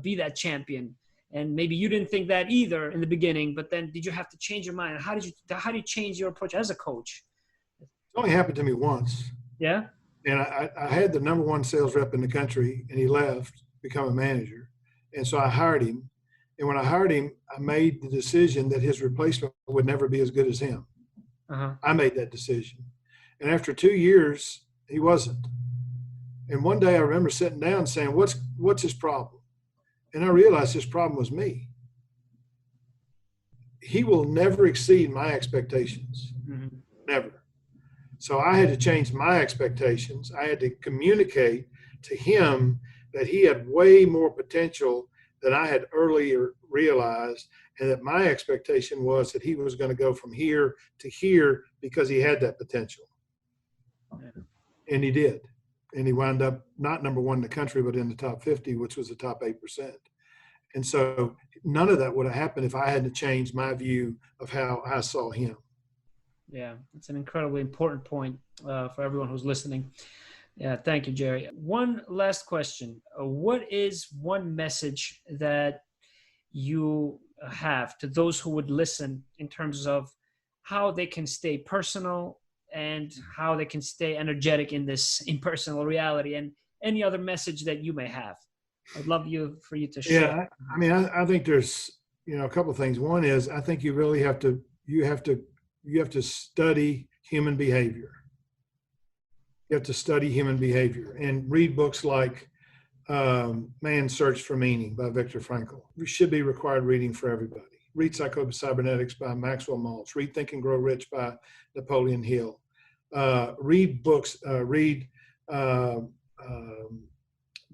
be that champion. And maybe you didn't think that either in the beginning, but then did you have to change your mind? And how do you change your approach as a coach? It's only happened to me once. Yeah. And I had the number 1 sales rep in the country, and he left, become a manager. And so I hired him. And when I hired him, I made the decision that his replacement would never be as good as him. Uh-huh. I made that decision. And after 2 years, he wasn't. And one day I remember sitting down and saying, what's his problem? And I realized his problem was me. He will never exceed my expectations. Mm-hmm. Never. So I had to change my expectations. I had to communicate to him that he had way more potential than I had earlier realized, and that my expectation was that he was going to go from here to here because he had that potential. Yeah. And he did. And he wound up not number 1 in the country, but in the top 50, which was the top 8%. And so none of that would have happened if I hadn't changed my view of how I saw him. Yeah, it's an incredibly important point for everyone who's listening. Yeah, thank you, Jerry. One last question. What is one message that you have to those who would listen in terms of how they can stay personal and how they can stay energetic in this impersonal reality, and any other message that you may have? I'd love for you to share. Yeah, I mean, I think there's, a couple of things. One is I think you really have to study human behavior. You have to study human behavior and read books like Man's Search for Meaning by Viktor Frankl. It should be required reading for everybody. Read Psycho-Cybernetics by Maxwell Maltz. Read Think and Grow Rich by Napoleon Hill. Read books. Read The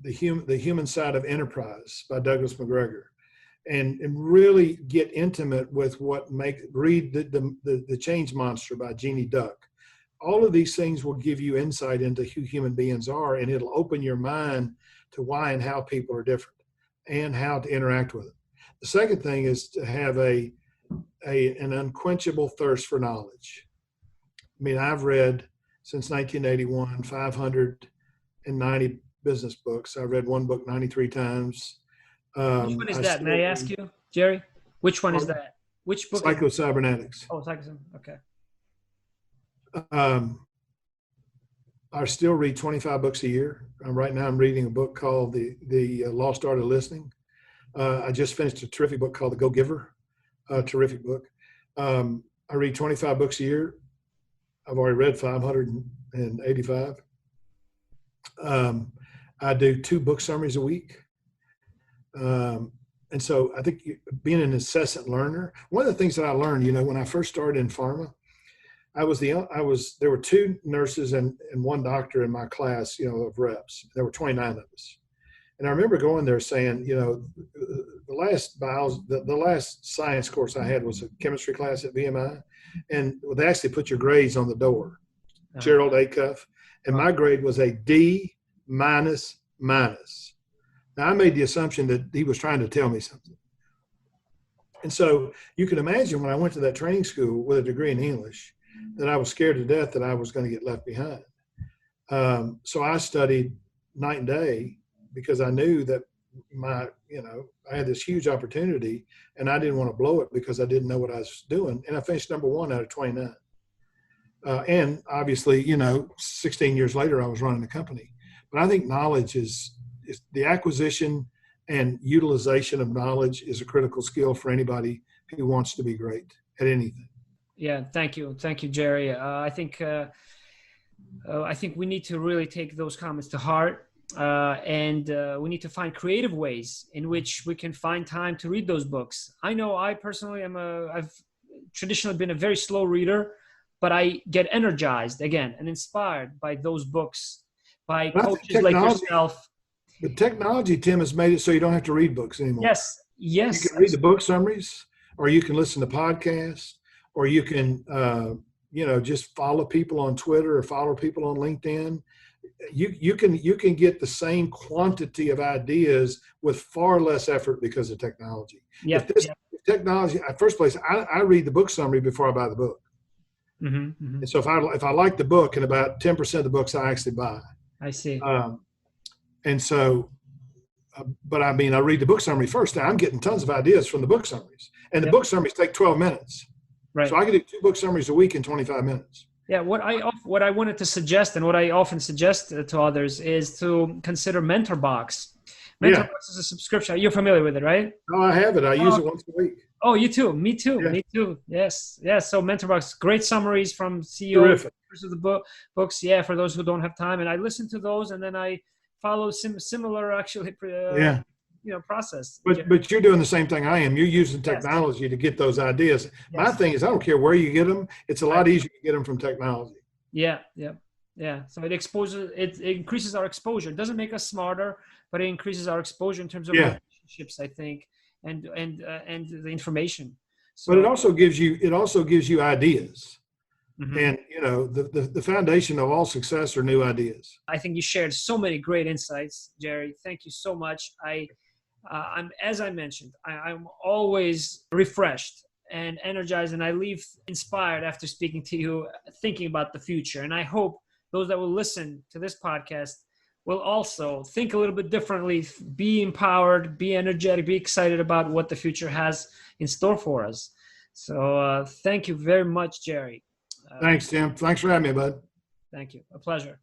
Human Side of Enterprise by Douglas McGregor. And really get intimate with read the Change Monster by Jeannie Duck. All of these things will give you insight into who human beings are, and it'll open your mind to why and how people are different and how to interact with them. The second thing is to have an unquenchable thirst for knowledge. I mean, I've read since 1981, 590 business books. I've read one book 93 times. Which one is that? May I ask you, Jerry? Which one is that? Which book? Psycho-Cybernetics. Oh, Psycho. Okay. I still read 25 books a year. Right now I'm reading a book called The Lost Art of Listening. I just finished a terrific book called The Go-Giver, a terrific book. I read 25 books a year. I've already read 585. I do 2 book summaries a week. And so I think being an incessant learner, one of the things that I learned, when I first started in pharma, there were 2 nurses and 1 doctor in my class, of reps. There were 29 of us. And I remember going there saying, the last science course I had was a chemistry class at VMI. And they actually put your grades on the door, Jerry Acuff. And my grade was a D-. Now I made the assumption that he was trying to tell me something. And so you can imagine when I went to that training school with a degree in English, that I was scared to death that I was going to get left behind. So I studied night and day because I knew that I had this huge opportunity and I didn't want to blow it because I didn't know what I was doing. And I finished number 1 out of 29. And obviously, 16 years later, I was running the company. But I think knowledge is the acquisition and utilization of knowledge is a critical skill for anybody who wants to be great at anything. Yeah, thank you, Jerry. I think we need to really take those comments to heart, and we need to find creative ways in which we can find time to read those books. I know I personally I've traditionally been a very slow reader, but I get energized again and inspired by those books, by coaches like yourself. But technology, Tim, has made it so you don't have to read books anymore. Yes. You can read the book summaries, or you can listen to podcasts, or you can, just follow people on Twitter or follow people on LinkedIn. You can get the same quantity of ideas with far less effort because of technology. Yeah. Technology, at first place, I read the book summary before I buy the book. Mm-hmm, mm-hmm. And so if I like the book, and about 10% of the books I actually buy. I see. And so, but I read the book summary first. I'm getting tons of ideas from the book summaries, and the book summaries take 12 minutes. Right. So I can do 2 book summaries a week in 25 minutes. Yeah. What I wanted to suggest, and what I often suggest to others, is to consider MentorBox. MentorBox is a subscription. You're familiar with it, right? No, I have it. I use it once a week. Oh, you too. Me too. Yeah. Me too. Yes. Yes. So MentorBox, great summaries from CEOs of the books. Yeah. For those who don't have time, and I listen to those, and then I follow similar actually. Process. But you're doing the same thing I am. You're using technology to get those ideas. Yes. My thing is, I don't care where you get them. It's a lot easier to get them from technology. Yeah. So it increases our exposure. It doesn't make us smarter, but it increases our exposure in terms of relationships, I think, and the information. So, but it also gives you ideas. Mm-hmm. And the foundation of all success are new ideas. I think you shared so many great insights, Jerry. Thank you so much. I'm, as I mentioned, I'm always refreshed and energized, and I leave inspired after speaking to you, thinking about the future. And I hope those that will listen to this podcast will also think a little bit differently, be empowered, be energetic, be excited about what the future has in store for us. So thank you very much, Jerry. Thanks, Tim. Thanks for having me, bud. Thank you. A pleasure.